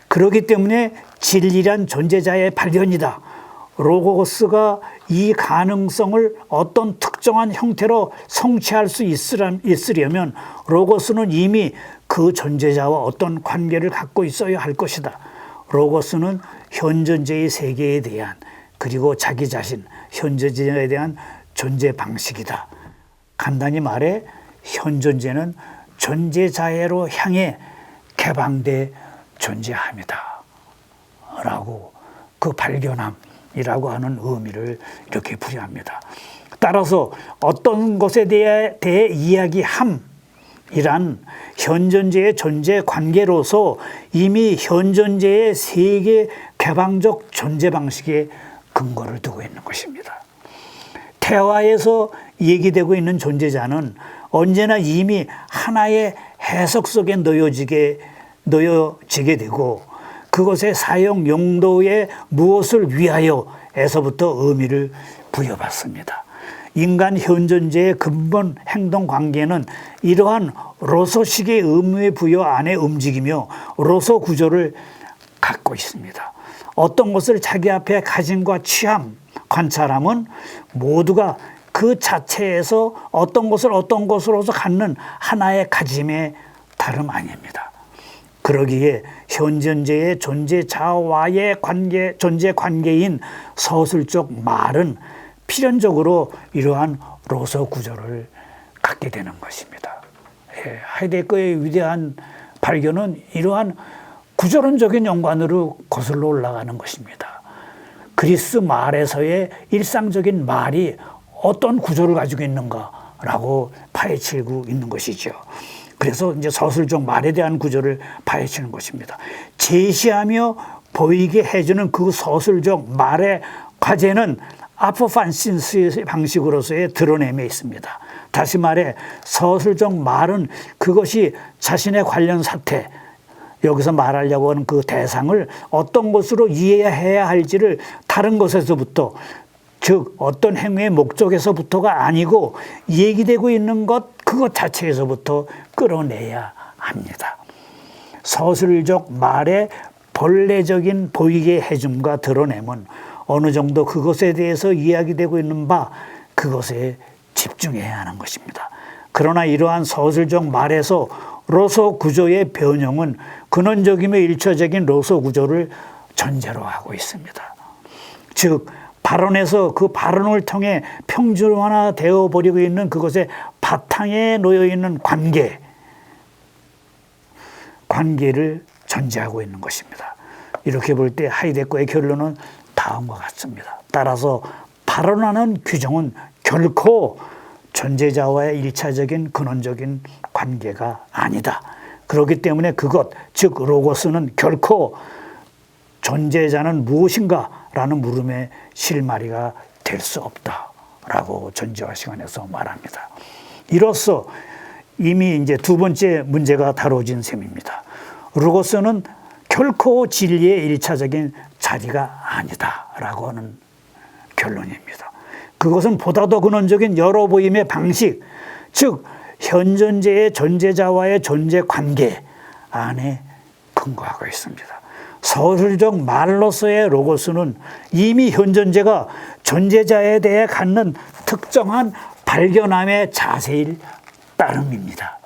S1: 그렇기 때문에 진리란 존재자의 발견이다. 로고스가 이 가능성을 어떤 특정한 형태로 성취할 수 있으려면 로고스는 이미 그 존재자와 어떤 관계를 갖고 있어야 할 것이다. 로고스는 현존제의 세계에 대한, 그리고 자기 자신, 현존제에 대한 존재 방식이다. 간단히 말해 현존제는 존재자해로 향해 개방돼 존재함이다 라고, 그 발견함이라고 하는 의미를 이렇게 부여합니다. 따라서 어떤 것에 대해 이야기함 이란 현존제의 존재 관계로서 이미 현존제의 세계 개방적 존재 방식에 근거를 두고 있는 것입니다. 태화에서 얘기되고 있는 존재자는 언제나 이미 하나의 해석 속에 놓여지게 되고 그것의 사용 용도에 무엇을 위하여에서부터 의미를 부여받습니다. 인간 현존제의 근본 행동 관계는 이러한 로소식의 의무의 부여 안에 움직이며 로소 구조를 갖고 있습니다. 어떤 것을 자기 앞에 가짐과 취함, 관찰함은 모두가 그 자체에서 어떤 것을 어떤 것으로서 갖는 하나의 가짐의 다름 아닙니다. 그러기에 현존제의 존재자와의 존재 관계인 서술적 말은 필연적으로 이러한 로소 구조를 갖게 되는 것입니다. 하이데거의 위대한 발견은 이러한 구조론적인 연관으로 거슬러 올라가는 것입니다. 그리스 말에서의 일상적인 말이 어떤 구조를 가지고 있는가라고 파헤치고 있는 것이죠. 그래서 이제 서술적 말에 대한 구조를 파헤치는 것입니다. 제시하며 보이게 해주는 그 서술적 말의 과제는 아포판신스의 방식으로서의 드러냄에 있습니다. 다시 말해 서술적 말은 그것이 자신의 관련 사태, 여기서 말하려고 하는 그 대상을 어떤 것으로 이해해야 할지를 다른 것에서부터, 즉 어떤 행위의 목적에서부터가 아니고 얘기되고 있는 것 그것 자체에서부터 끌어내야 합니다. 서술적 말의 본래적인 보이게 해줌과 드러냄은 어느 정도 그것에 대해서 이야기되고 있는 바 그것에 집중해야 하는 것입니다. 그러나 이러한 서술적 말에서 로소 구조의 변형은 근원적이며 일처적인 로소 구조를 전제로 하고 있습니다. 즉 발언에서 그 발언을 통해 평준화되어 버리고 있는 그것의 바탕에 놓여 있는 관계를 전제하고 있는 것입니다. 이렇게 볼 때 하이데거의 결론은 다음과 같습니다. 따라서 발언하는 규정은 결코 존재자와의 일차적인 근원적인 관계가 아니다. 그렇기 때문에 그것, 즉 로고스는 결코 존재자는 무엇인가 라는 물음에 실마리가 될 수 없다라고 전지와 시간에서 말합니다. 이로써 이미 이제 두 번째 문제가 다뤄진 셈입니다. 로고스는 결코 진리의 일차적인 자리가 아니다라고 하는 결론입니다. 그것은 보다 더 근원적인 여러 보임의 방식, 즉 현존재의 존재자와의 존재 관계 안에 근거하고 있습니다. 서술적 말로서의 로고스는 이미 현존재가 존재자에 대해 갖는 특정한 발견함의 자세일 따름입니다.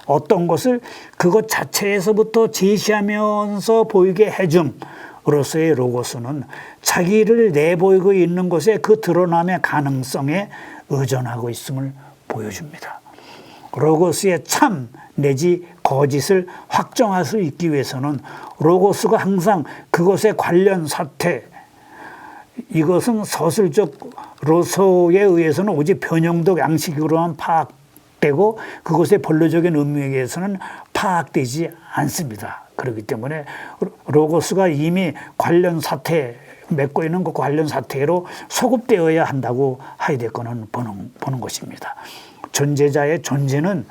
S1: 어떤 것을 그것 자체에서부터 제시하면서 보이게 해줌으로서의 로고스는 자기를 내보이고 있는 것의 그 드러남의 가능성에 의존하고 있음을 보여줍니다. 로고스의 참 내지 거짓을 확정할 수 있기 위해서는 로고스가 항상 그것의 관련 사태, 이것은 서술적 로서에 의해서는 오직 변형적 양식으로만 파악되고 그것의 본래적인 의미에 의해서는 파악되지 않습니다. 그렇기 때문에 로고스가 이미 관련 사태, 맺고 있는 그 관련 사태로 소급되어야 한다고 하이데거는 보는 것입니다. 존재자의 존재는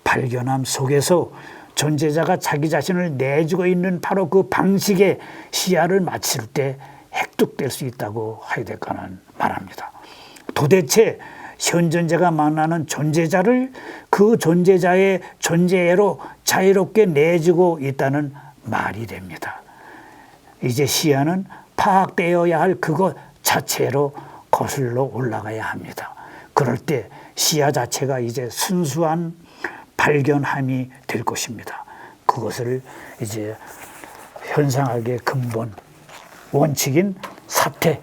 S1: 발견함 속에서 존재자가 자기 자신을 내주고 있는 바로 그 방식의 시야를 맞출 때 획득될 수 있다고 하이데거는 말합니다. 도대체 현존재가 만나는 존재자를 그 존재자의 존재로 자유롭게 내주고 있다는 말이 됩니다. 이제 시야는 파악되어야 할 그것 자체로 거슬러 올라가야 합니다. 그럴 때 시야 자체가 이제 순수한 발견함이 될 것입니다. 그것을 이제 현상학의 근본 원칙인 사태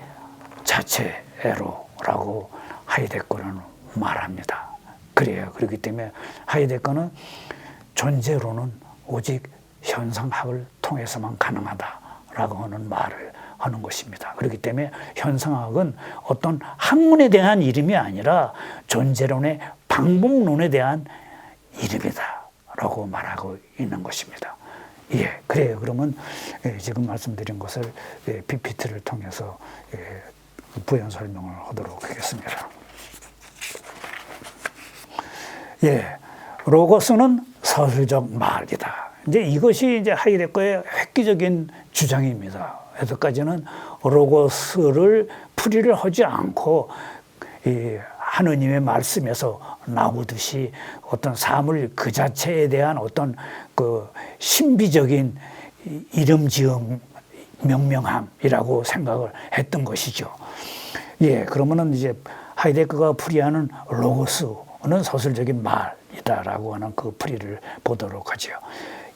S1: 자체로라고 하이데거는 말합니다. 그래요. 그렇기 때문에 하이데거는 존재로는 오직 현상학을 통해서만 가능하다라고 하는 말을 하는 것입니다. 그렇기 때문에 현상학은 어떤 학문에 대한 이름이 아니라 존재론의 방법론에 대한 이름이다라고 말하고 있는 것입니다. 예, 그래요. 그러면 지금 말씀드린 것을 PPT를 통해서 부연 설명을 하도록 하겠습니다. 예, 로고스는 서술적 말이다. 이제 이것이 이제 하이데거의 획기적인 주장입니다. 여기까지는 로고스를 풀이를 하지 않고 이 하느님의 말씀에서 나오듯이 어떤 사물 그 자체에 대한 어떤 그 신비적인 이름 지음 명명함이라고 생각을 했던 것이죠. 예, 그러면은 이제 하이데거가 풀이하는 로고스는 서술적인 말이다라고 하는 그 풀이를 보도록 하죠.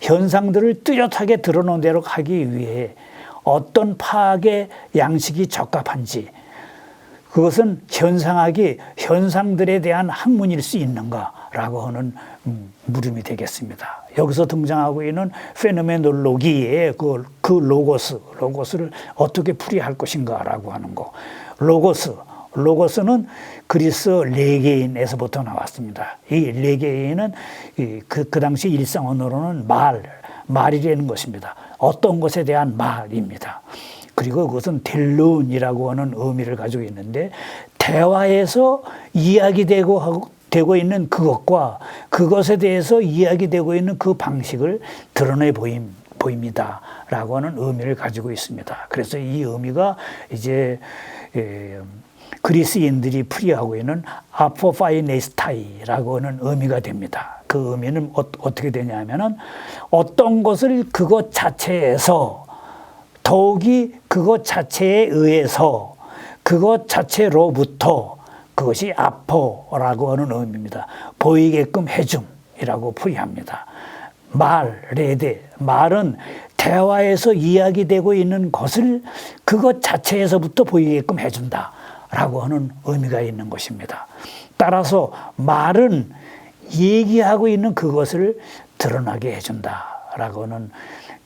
S1: 현상들을 뚜렷하게 드러내도록 하기 위해 어떤 파악의 양식이 적합한지, 그것은 현상학이 현상들에 대한 학문일 수 있는가라고 하는 물음이 되겠습니다. 여기서 등장하고 있는 페노메놀로기의 그 로고스를 어떻게 풀이할 것인가라고 하는 거. 로고스는 그리스 레게인에서부터 나왔습니다. 이 레게인은 그 당시 일상 언어로는 말이라는 것입니다. 어떤 것에 대한 말입니다. 그리고 그것은 델룬이라고 하는 의미를 가지고 있는데, 대화에서 이야기되고 있는 그것과 그것에 대해서 이야기되고 있는 그 방식을 드러내 보입니다라고 하는 의미를 가지고 있습니다. 그래서 이 의미가 이제 그리스인들이 풀이하고 있는 아포파이네스타이라고 하는 의미가 됩니다. 그 의미는 어떻게 되냐면은 어떤 것을 그것 자체에서, 더욱이 그것 자체에 의해서, 그것 자체로부터, 그것이 아포라고 하는 의미입니다. 보이게끔 해줌이라고 풀이합니다. 말은 대화에서 이야기되고 있는 것을 그것 자체에서부터 보이게끔 해준다라고 하는 의미가 있는 것입니다. 따라서 말은 얘기하고 있는 그것을 드러나게 해준다라고 하는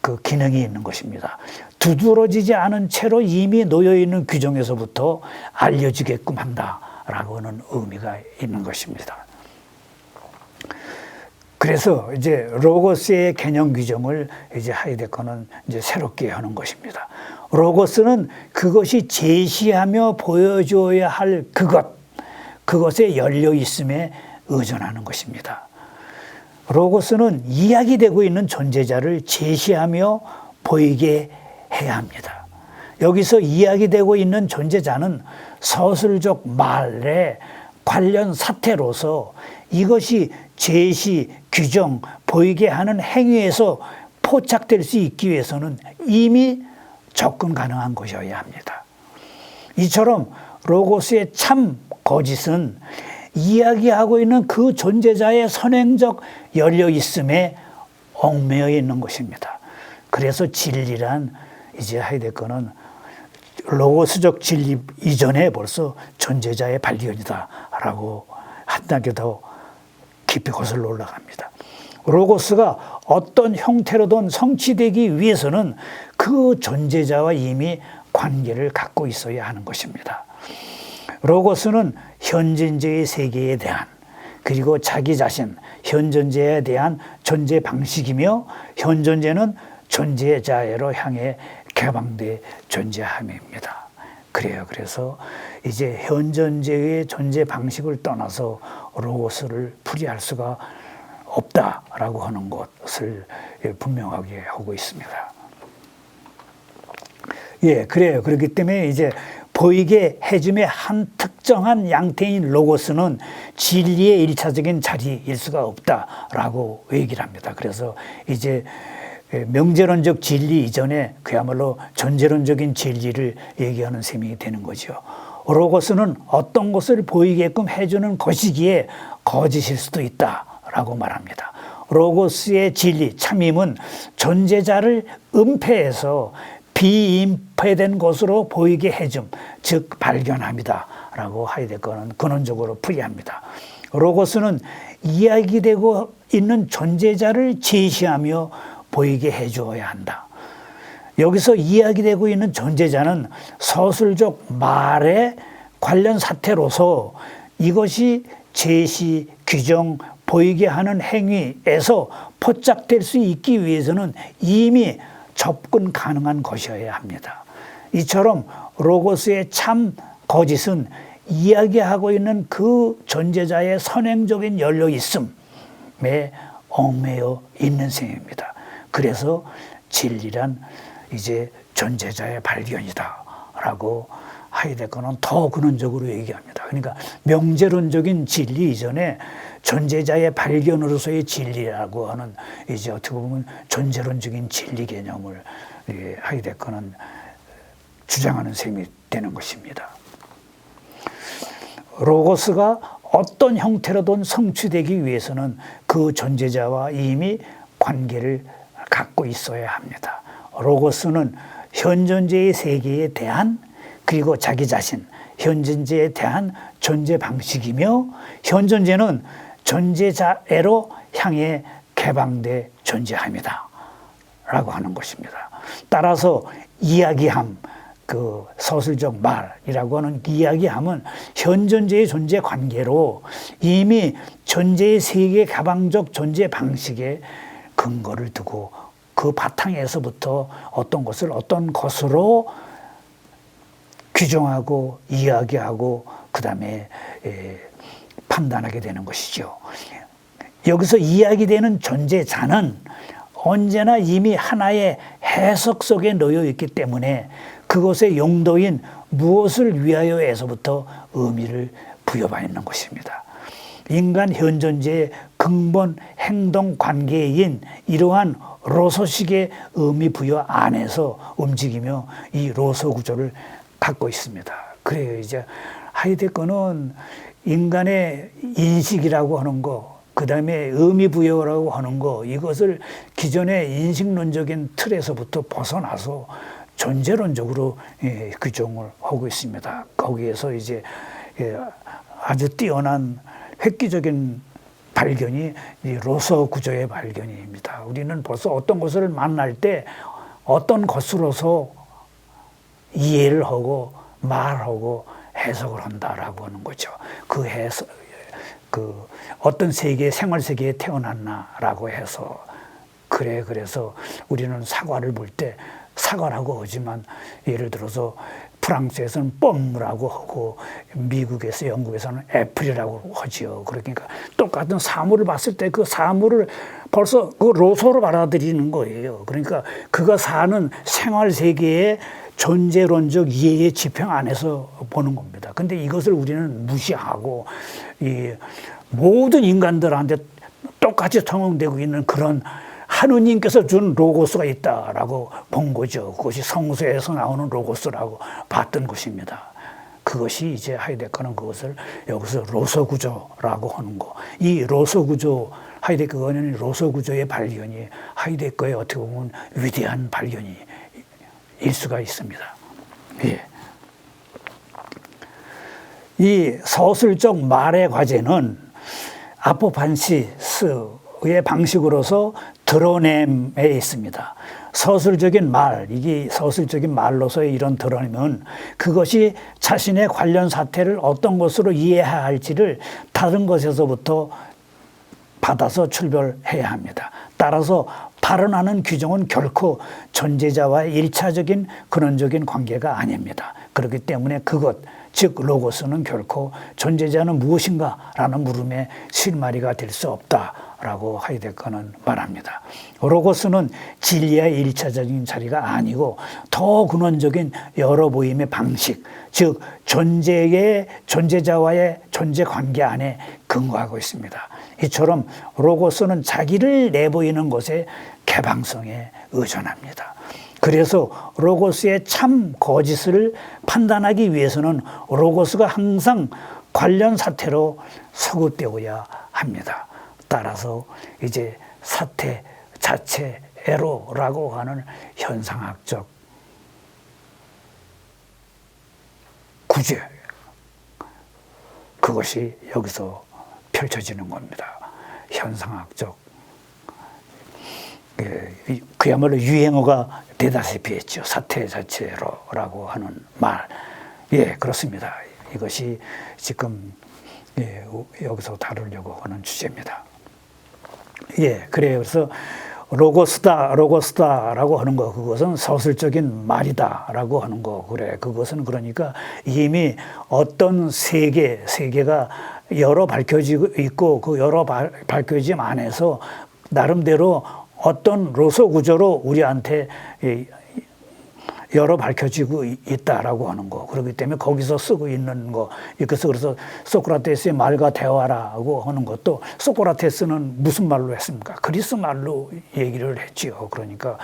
S1: 그 기능이 있는 것입니다. 두드러지지 않은 채로 이미 놓여있는 규정에서부터 알려지게끔 한다 있다라고 하는 의미가 있는 것입니다. 그래서 이제 로고스의 개념 규정을 이제 하이데거는 이제 새롭게 하는 것입니다. 로고스는 그것이 제시하며 보여줘야 할 그것에 열려 있음에 의존하는 것입니다. 로고스는 이야기되고 있는 존재자를 제시하며 보이게 해야 합니다. 여기서 이야기되고 있는 존재자는 서술적 말의 관련 사태로서 이것이 제시, 규정, 보이게 하는 행위에서 포착될 수 있기 위해서는 이미 접근 가능한 것이어야 합니다. 이처럼 로고스의 참 거짓은 이야기하고 있는 그 존재자의 선행적 열려있음에 얽매여 있는 것입니다. 그래서 진리란 이제 하이데거는 로고스적 진리 이전에 벌써 존재자의 발견이다라고 한 단계 더 깊이 거슬러 올라갑니다. 로고스가 어떤 형태로든 성취되기 위해서는 그 존재자와 이미 관계를 갖고 있어야 하는 것입니다. 로고스는 현존제의 세계에 대한 그리고 자기 자신, 현존제에 대한 존재 방식이며 현존제는 존재자애로 향해 개방돼 존재함입니다. 그래요. 그래서 이제 현존제의 존재 방식을 떠나서 로고스를 풀이할 수가 없다라고 하는 것을 분명하게 하고 있습니다. 예, 그래요. 그렇기 때문에 이제 보이게 해줌의 한 특정한 양태인 로고스는 진리의 일차적인 자리일 수가 없다라고 얘기를 합니다. 그래서 이제 명제론적 진리 이전에 그야말로 존재론적인 진리를 얘기하는 셈이 되는 거죠. 로고스는 어떤 것을 보이게끔 해주는 것이기에 거짓일 수도 있다라고 말합니다. 로고스의 진리, 참임은 존재자를 은폐해서 비임폐된 것으로 보이게 해줌, 즉 발견함이다라고 하이데거는 근원적으로 풀이합니다. 로고스는 이야기되고 있는 존재자를 제시하며 보이게 해주어야 한다. 여기서 이야기되고 있는 존재자는 서술적 말의 관련 사태로서 이것이 제시, 규정, 보이게 하는 행위에서 포착될 수 있기 위해서는 이미 접근 가능한 것이어야 합니다. 이처럼 로고스의 참 거짓은 이야기하고 있는 그 존재자의 선행적인 열려있음에 얽매여 있는 셈입니다. 그래서 진리란 이제 존재자의 발견이다라고 하이데거는 더 근원적으로 얘기합니다. 그러니까 명제론적인 진리 이전에 존재자의 발견으로서의 진리라고 하는 이제 어떻게 보면 존재론적인 진리 개념을 하이데거는 주장하는 셈이 되는 것입니다. 로고스가 어떤 형태로든 성취되기 위해서는 그 존재자와 이미 관계를 갖고 있어야 합니다. 로고스는 현존제의 세계에 대한 그리고 자기 자신, 현존제에 대한 존재 방식이며 현존제는 존재자애로 향해 개방돼 존재함이다 라고 하는 것입니다. 따라서 이야기함, 그 서술적 말이라고 하는 이야기함은 현존제의 존재 관계로 이미 존재의 세계 개방적 존재 방식에 근거를 두고 그 바탕에서부터 어떤 것을 어떤 것으로 규정하고 이야기하고 그 다음에 판단하게 되는 것이죠. 여기서 이야기되는 존재자는 언제나 이미 하나의 해석 속에 놓여 있기 때문에 그것의 용도인 무엇을 위하여에서부터 의미를 부여받는 것입니다. 인간 현존제의 근본 행동 관계인 이러한 로소식의 의미 부여 안에서 움직이며 이 로소 구조를 갖고 있습니다. 그래요. 이제 하이데거는 인간의 인식이라고 하는 거, 그 다음에 의미 부여라고 하는 거, 이것을 기존의 인식론적인 틀에서부터 벗어나서 존재론적으로 규정을 하고 있습니다. 거기에서 이제 아주 뛰어난 획기적인 발견이 이 로소 구조의 발견입니다. 우리는 벌써 어떤 것을 만날 때 어떤 것으로서 이해를 하고 말하고 해석을 한다라고 하는 거죠. 그 해석, 어떤 세계, 생활 세계에 태어났나라고 해서 그래서 우리는 사과를 볼 때 사과라고 하지만 예를 들어서 프랑스에서는 뽐무라고 하고 미국에서 영국에서는 애플이라고 하지요. 그러니까 똑같은 사물을 봤을 때 그 사물을 벌써 그 로소로 받아들이는 거예요. 그러니까 그가 사는 생활 세계의 존재론적 이해의 지평 안에서 보는 겁니다. 근데 이것을 우리는 무시하고 이 모든 인간들한테 똑같이 통용되고 있는 그런 하느님께서 준 로고스가 있다라고 본 거죠. 그것이 성서에서 나오는 로고스라고 봤던 것입니다. 그것이 이제 하이데거는 그것을 여기서 로서 구조라고 하는 거. 이 로서 구조, 하이데거는 로서 구조의 발견이 하이데거의 어떻게 보면 위대한 발견이 일 수가 있습니다. 예. 이 서술적 말의 과제는 아포판시스의 방식으로서 드러냄에 있습니다. 서술적인 말, 이게 서술적인 말로서의 이런 드러내면 그것이 자신의 관련 사태를 어떤 것으로 이해해야 할지를 다른 것에서부터 받아서 출별해야 합니다. 따라서 발언하는 규정은 결코 존재자와의 일차적인 근원적인 관계가 아닙니다. 그렇기 때문에 그것, 즉 로고스는 결코 존재자는 무엇인가 라는 물음에 실마리가 될 수 없다라고 하이데거는 말합니다. 로고스는 진리의 일차적인 자리가 아니고 더 근원적인 여러 보임의 방식, 즉 존재자와의 존재 관계 안에 근거하고 있습니다. 이처럼 로고스는 자기를 내보이는 것의 개방성에 의존합니다. 그래서 로고스의 참 거짓을 판단하기 위해서는 로고스가 항상 관련 사태로 서구되어야 합니다. 따라서 이제 사태 자체 에로라고 하는 현상학적 구제, 그것이 여기서 펼쳐지는 겁니다. 현상학적, 그야말로 유행어가 되다시피 했죠. 사태 자체로라고 하는 말. 예, 그렇습니다. 이것이 지금 여기서 다루려고 하는 주제입니다. 예, 그래요. 그래서 로고스다라고 하는 거, 그것은 서술적인 말이다라고 하는 거. 그래, 그것은 그러니까 이미 어떤 세계가 여러 밝혀지고 있고 그 여러 밝혀짐 안에서 나름대로 어떤 로서 구조로 우리한테 여러 밝혀지고 있다라고 하는 거. 그렇기 때문에 거기서 쓰고 있는 거. 그래서 소크라테스의 말과 대화라고 하는 것도 소크라테스는 무슨 말로 했습니까? 그리스 말로 얘기를 했지요. 그러니까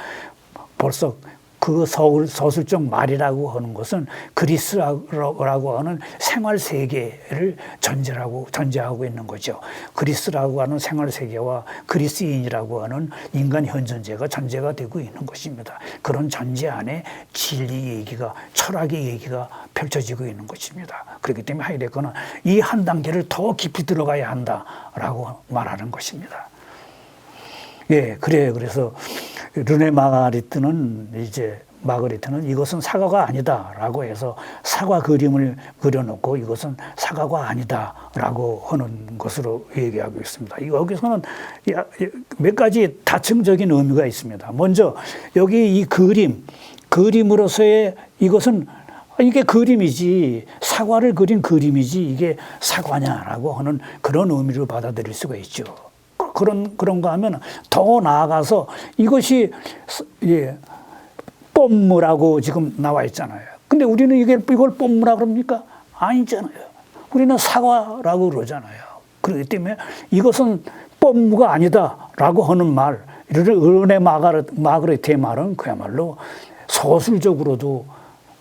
S1: 벌써 그 서술적 말이라고 하는 것은 그리스라고 하는 생활 세계를 전제하고 있는 거죠. 그리스라고 하는 생활 세계와 그리스인이라고 하는 인간 현존재가 전제가 되고 있는 것입니다. 그런 전제 안에 진리 얘기가, 철학의 얘기가 펼쳐지고 있는 것입니다. 그렇기 때문에 하이데거는 이 한 단계를 더 깊이 들어가야 한다라고 말하는 것입니다. 예, 그래요. 그래서 르네 마그리트는 이것은 사과가 아니다라고 해서 사과 그림을 그려놓고 이것은 사과가 아니다라고 하는 것으로 얘기하고 있습니다. 여기서는 몇 가지 다층적인 의미가 있습니다. 먼저 여기 이 그림으로서의 이것은 이게 그림이지, 사과를 그린 그림이지 이게 사과냐라고 하는 그런 의미로 받아들일 수가 있죠. 그런가 하면 더 나아가서 이것이 뽐무라고 지금 나와 있잖아요. 근데 우리는 이걸 뽐무라 그럽니까? 아니잖아요. 우리는 사과라고 그러잖아요. 그렇기 때문에 이것은 뽐무가 아니다라고 하는 말, 르네 마그리트의 말은 그야말로 서술적으로도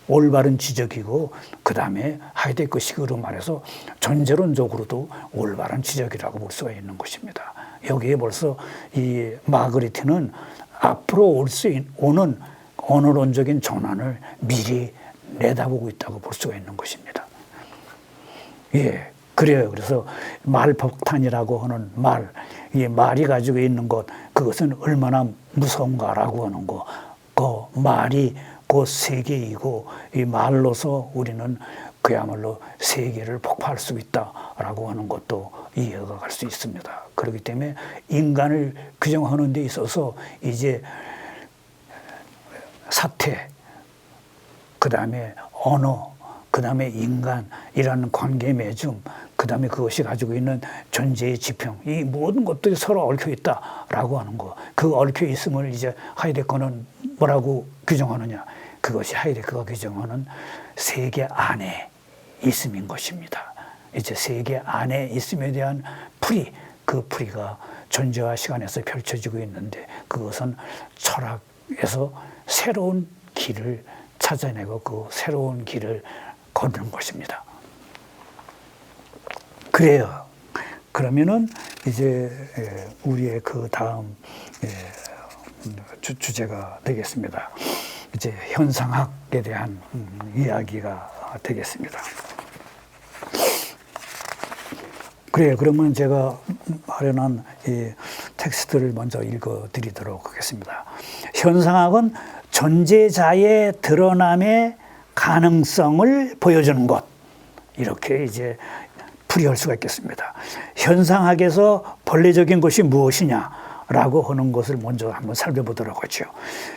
S1: 올바른 지적이고 그 다음에 하이데거식으로 말해서 존재론적으로도 올바른 지적이라고 볼 수가 있는 것입니다. 여기에 벌써 이 마그리트는 앞으로 오는 언어론적인 전환을 미리 내다보고 있다고 볼 수가 있는 것입니다. 예, 그래요. 그래서 말폭탄이라고 하는 이 말이 가지고 있는 것, 그것은 얼마나 무서운가라고 하는 거, 그 말이 그 세계이고 이 말로서 우리는 그야말로 세계를 폭파할 수 있다라고 하는 것도 이해가 갈 수 있습니다. 그렇기 때문에 인간을 규정하는 데 있어서 이제 사태, 그 다음에 언어, 그 다음에 인간이라는 관계 맺음, 그 다음에 그것이 가지고 있는 존재의 지평, 이 모든 것들이 서로 얽혀 있다라고 하는 거. 그 얽혀 있음을 이제 하이데거는 뭐라고 규정하느냐? 그것이 하이데거가 규정하는 세계 안에 있음인 것입니다. 이제 세계 안에 있음에 대한 풀이, 그 풀이가 존재와 시간에서 펼쳐지고 있는데 그것은 철학에서 새로운 길을 찾아내고 그 새로운 길을 걷는 것입니다. 그래요. 그러면은 이제 우리의 그 다음 주제가 되겠습니다. 이제 현상학에 대한 이야기가 되겠습니다. 그래요. 그러면 제가 마련한 이 텍스트를 먼저 읽어드리도록 하겠습니다. 현상학은 존재자의 드러남의 가능성을 보여주는 것. 이렇게 이제 풀이할 수가 있겠습니다. 현상학에서 본래적인 것이 무엇이냐라고 하는 것을 먼저 한번 살펴보도록 하죠.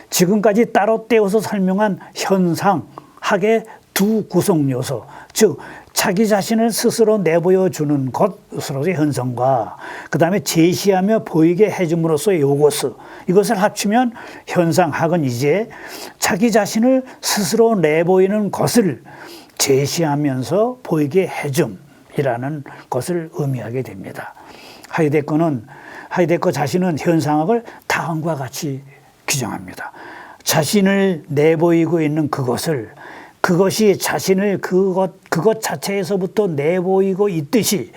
S1: 지금까지 따로 떼어서 설명한 현상학의 두 구성 요소, 즉 자기 자신을 스스로 내보여주는 것으로서의 현상과 그 다음에 제시하며 보이게 해줌으로써의 요거스, 이것을 합치면 현상학은 이제 자기 자신을 스스로 내보이는 것을 제시하면서 보이게 해줌이라는 것을 의미하게 됩니다. 하이데거 자신은 현상학을 다음과 같이 규정합니다. 자신을 내보이고 있는 그것이 자신을 그것 자체에서부터 내보이고 있듯이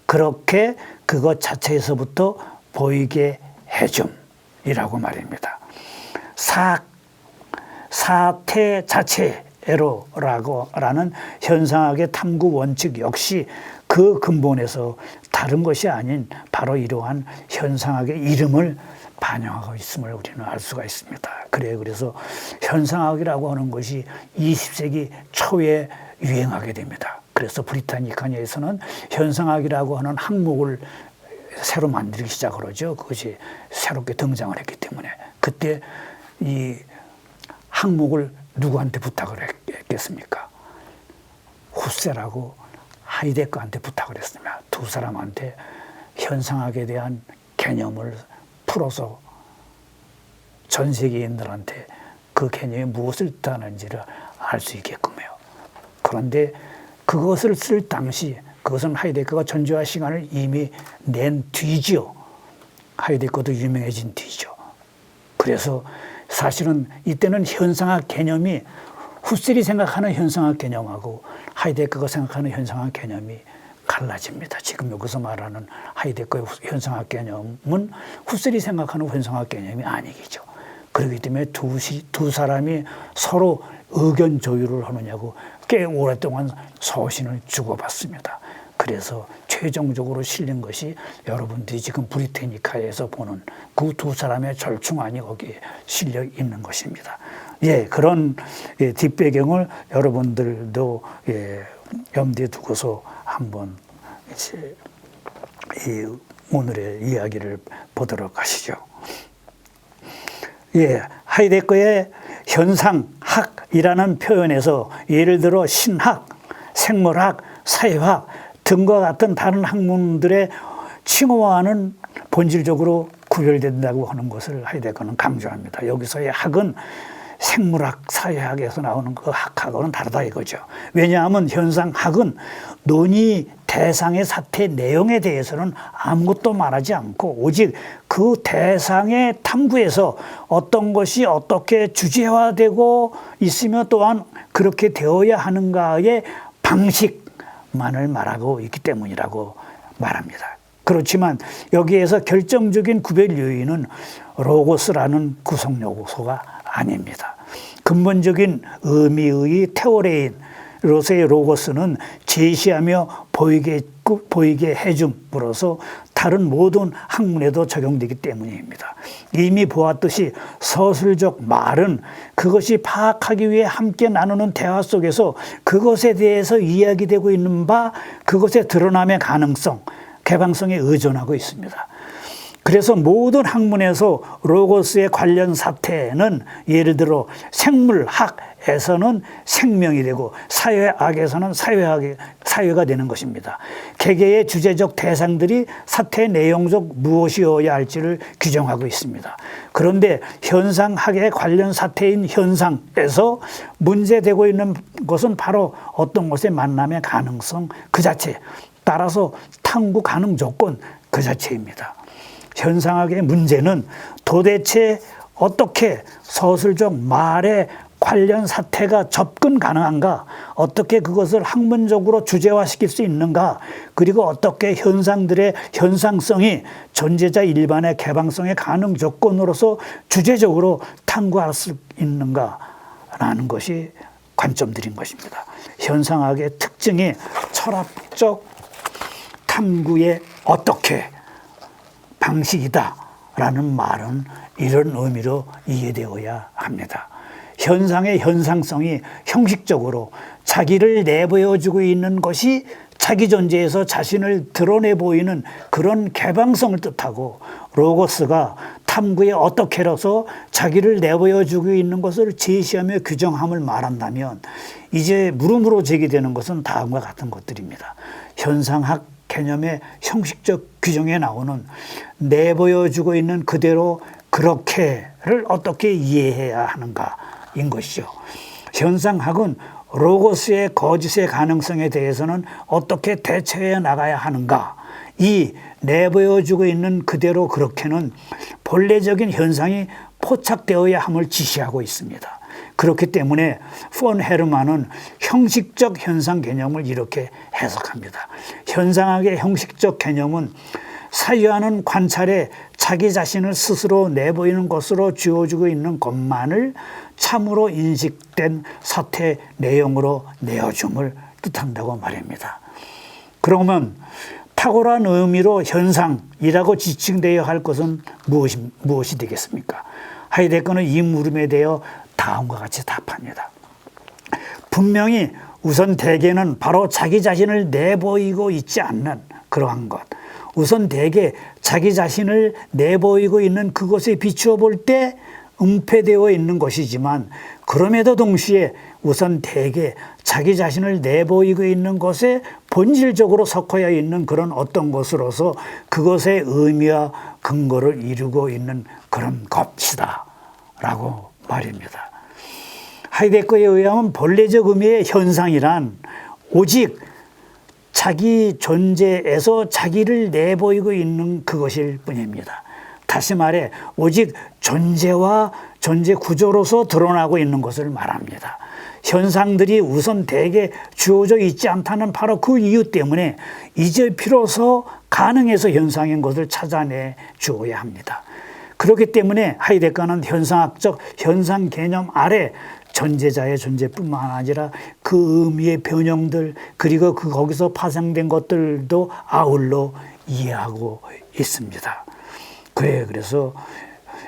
S1: 그렇게 그것 자체에서부터 보이게 해줌이라고 말입니다. 사태 자체로라는 현상학의 탐구 원칙 역시 그 근본에서 다른 것이 아닌 바로 이러한 현상학의 이름을 반영하고 있음을 우리는 알 수가 있습니다. 그래서 현상학이라고 하는 것이 20세기 초에 유행하게 됩니다. 그래서 브리타니카니아에서는 현상학이라고 하는 학목을 새로 만들기 시작을 하죠. 그것이 새롭게 등장을 했기 때문에. 그때 이 학목을 누구한테 부탁을 했겠습니까? 후세라고 하이데거한테 부탁을 했습니다. 두 사람한테 현상학에 대한 개념을 풀어서 전 세계인들한테 그 개념이 무엇을 뜻하는지를 알 수 있게끔요. 그런데 그것을 쓸 당시 그것은 하이데거가 존재와 시간을 이미 낸 뒤지요. 하이데거도 유명해진 뒤죠. 그래서 사실은 이때는 현상학 개념이 후셀이 생각하는 현상학 개념하고 하이데거가 생각하는 현상학 개념이 갈라집니다. 지금 여기서 말하는 하이데거의 현상학 개념은 후셀이 생각하는 현상학 개념이 아니겠죠. 그렇기 때문에 두 사람이 서로 의견 조율을 하느냐고 꽤 오랫동안 서신을 주고받습니다. 그래서 최종적으로 실린 것이 여러분들이 지금 브리테니카에서 보는 그 두 사람의 절충안이 거기에 실려 있는 것입니다. 그런 뒷배경을 여러분들도 염두에 두고서 한번 이제 오늘의 이야기를 보도록 하시죠. 하이데거의 현상학이라는 표현에서 예를 들어 신학, 생물학, 사회학 등과 같은 다른 학문들의 칭호와는 본질적으로 구별된다고 하는 것을 하이데거는 강조합니다. 여기서의 학은 생물학, 사회학에서 나오는 그 학하고는 다르다 이거죠. 왜냐하면 현상학은 논의 대상의 사태 내용에 대해서는 아무것도 말하지 않고 오직 그 대상의 탐구에서 어떤 것이 어떻게 주제화되고 있으며 또한 그렇게 되어야 하는가의 방식만을 말하고 있기 때문이라고 말합니다. 그렇지만 여기에서 결정적인 구별 요인은 로고스라는 구성 요소가 아닙니다. 근본적인 의미의 테오레인으로서의 로고스는 제시하며 보이게 보이게 해줌으로써 다른 모든 학문에도 적용되기 때문입니다. 이미 보았듯이 서술적 말은 그것이 파악하기 위해 함께 나누는 대화 속에서 그것에 대해서 이야기되고 있는 바 그것의 드러남의 가능성, 개방성에 의존하고 있습니다. 그래서 모든 학문에서 로고스의 관련 사태는 예를 들어 생물학에서는 생명이 되고 사회학에서는 사회가 되는 것입니다. 개개의 주제적 대상들이 사태의 내용적 무엇이어야 할지를 규정하고 있습니다. 그런데 현상학의 관련 사태인 현상에서 문제되고 있는 것은 바로 어떤 것의 만남의 가능성 그 자체, 따라서 탐구 가능 조건 그 자체입니다. 현상학의 문제는 도대체 어떻게 서술적 말의 관련 사태가 접근 가능한가, 어떻게 그것을 학문적으로 주제화시킬 수 있는가, 그리고 어떻게 현상들의 현상성이 존재자 일반의 개방성의 가능 조건으로서 주제적으로 탐구할 수 있는가라는 것이 관점들인 것입니다. 현상학의 특징이 철학적 탐구의 어떻게 방식이다라는 말은 이런 의미로 이해되어야 합니다. 현상의 현상성이 형식적으로 자기를 내보여주고 있는 것이 자기 존재에서 자신을 드러내 보이는 그런 개방성을 뜻하고, 로고스가 탐구의 어떻게로서 자기를 내보여주고 있는 것을 제시하며 규정함을 말한다면 이제 물음으로 제기되는 것은 다음과 같은 것들입니다. 현상학 개념의 형식적 규정에 나오는 내보여주고 있는 그대로 그렇게를 어떻게 이해해야 하는가인 것이죠. 현상학은 로고스의 거짓의 가능성에 대해서는 어떻게 대처해 나가야 하는가, 이 내보여주고 있는 그대로 그렇게는 본래적인 현상이 포착되어야 함을 지시하고 있습니다. 그렇기 때문에 폰 헤르만은 형식적 현상 개념을 이렇게 해석합니다. 현상학의 형식적 개념은 사유하는 관찰에 자기 자신을 스스로 내보이는 것으로 주어지고 있는 것만을 참으로 인식된 사태 내용으로 내어줌을 뜻한다고 말입니다. 그러면 탁월한 의미로 현상이라고 지칭되어야 할 것은 무엇이 되겠습니까? 하이데거는 이 물음에 대해 다음과 같이 답합니다. 분명히 우선 대개는 바로 자기 자신을 내보이고 있지 않는 그러한 것, 우선 대개 자기 자신을 내보이고 있는 그것에 비추어 볼 때 은폐되어 있는 것이지만, 그럼에도 동시에 우선 대개 자기 자신을 내보이고 있는 것에 본질적으로 섞여 있는 그런 어떤 것으로서 그것의 의미와 근거를 이루고 있는 그런 것이다 라고 말입니다. 하이데거에 의하면 본래적 의미의 현상이란 오직 자기 존재에서 자기를 내보이고 있는 그것일 뿐입니다. 다시 말해 오직 존재와 존재 구조로서 드러나고 있는 것을 말합니다. 현상들이 우선 대개 주어져 있지 않다는 바로 그 이유 때문에 이제 비로소 가능해서 현상인 것을 찾아내 주어야 합니다. 그렇기 때문에 하이데거는 현상학적 현상 개념 아래 존재자의 존재뿐만 아니라 그 의미의 변형들, 그리고 거기서 파생된 것들도 아울러 이해하고 있습니다. 그래서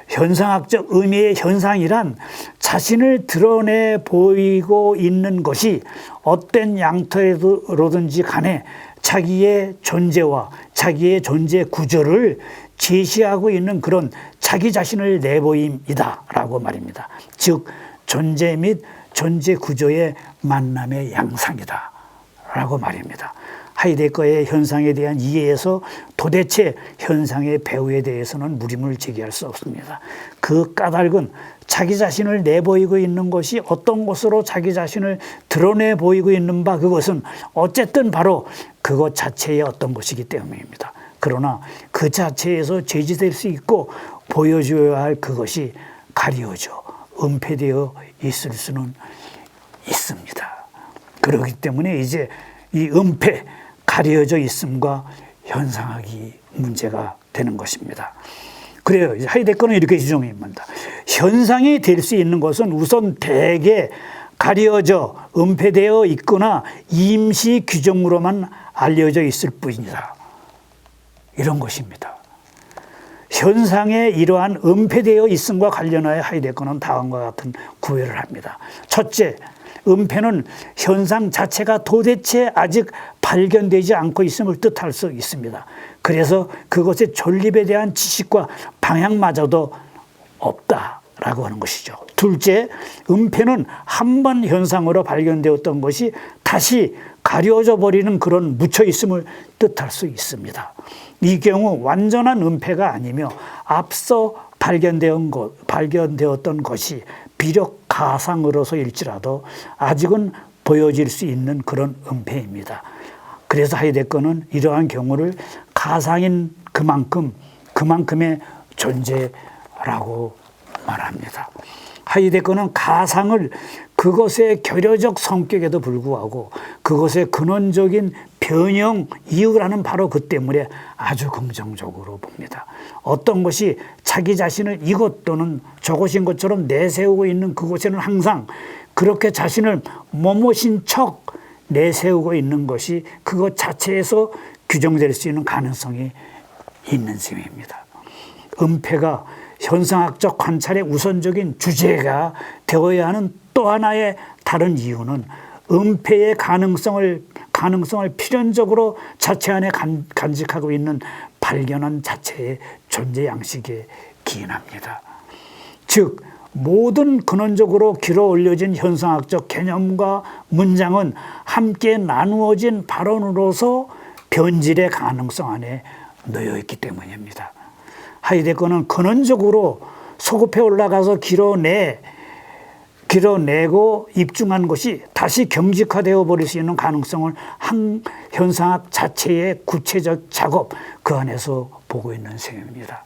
S1: 현상학적 의미의 현상이란 자신을 드러내 보이고 있는 것이 어떤 양태로든지 간에 자기의 존재와 자기의 존재 구조를 제시하고 있는 그런 자기 자신을 내보임이다 라고 말입니다. 즉 존재 및 존재 구조의 만남의 양상이다 라고 말입니다. 하이데거의 현상에 대한 이해에서 도대체 현상의 배후에 대해서는 물음을 제기할 수 없습니다. 그 까닭은 자기 자신을 내보이고 있는 것이 어떤 것으로 자기 자신을 드러내 보이고 있는 바, 그것은 어쨌든 바로 그것 자체의 어떤 것이기 때문입니다. 그러나 그 자체에서 제지될 수 있고 보여줘야 할 그것이 가려져 은폐되어 있을 수는 있습니다. 그렇기 때문에 이제 이 은폐, 가려져 있음과 현상학이 문제가 되는 것입니다. 그래요. 하이데거는 이렇게 지정합니다. 현상이 될 수 있는 것은 우선 대개 가려져 은폐되어 있거나 임시 규정으로만 알려져 있을 뿐이다. 이런 것입니다. 현상의 이러한 은폐되어 있음과 관련하여 하이데거는 다음과 같은 구애를 합니다. 첫째, 은폐는 현상 자체가 도대체 아직 발견되지 않고 있음을 뜻할 수 있습니다. 그래서 그것의 존립에 대한 지식과 방향마저도 없다라고 하는 것이죠. 둘째, 은폐는 한 번 현상으로 발견되었던 것이 다시 가려져 버리는 그런 묻혀 있음을 뜻할 수 있습니다. 이 경우 완전한 은폐가 아니며 앞서 발견되었던 것이 비록 가상으로서일지라도 아직은 보여질 수 있는 그런 은폐입니다. 그래서 하이데거는 이러한 경우를 가상인 그만큼의 존재라고 말합니다. 하이데거는 가상을 그것의 결여적 성격에도 불구하고 그것의 근원적인 변형 이유라는 바로 그 때문에 아주 긍정적으로 봅니다. 어떤 것이 자기 자신을 이것 또는 저것인 것처럼 내세우고 있는 그곳에는 항상 그렇게 자신을 뭐뭐인 척 내세우고 있는 것이 그것 자체에서 규정될 수 있는 가능성이 있는 셈입니다. 은폐가 현상학적 관찰의 우선적인 주제가 되어야 하는 또 하나의 다른 이유는 은폐의 가능성을 필연적으로 자체 안에 간직하고 있는 발견한 자체의 존재 양식에 기인합니다. 즉 모든 근원적으로 길어 올려진 현상학적 개념과 문장은 함께 나누어진 발언으로서 변질의 가능성 안에 놓여 있기 때문입니다. 하이데거는 근원적으로 소급해 올라가서 길어내고 입증한 것이 다시 경직화되어 버릴 수 있는 가능성을 한 현상학 자체의 구체적 작업 그 안에서 보고 있는 셈입니다.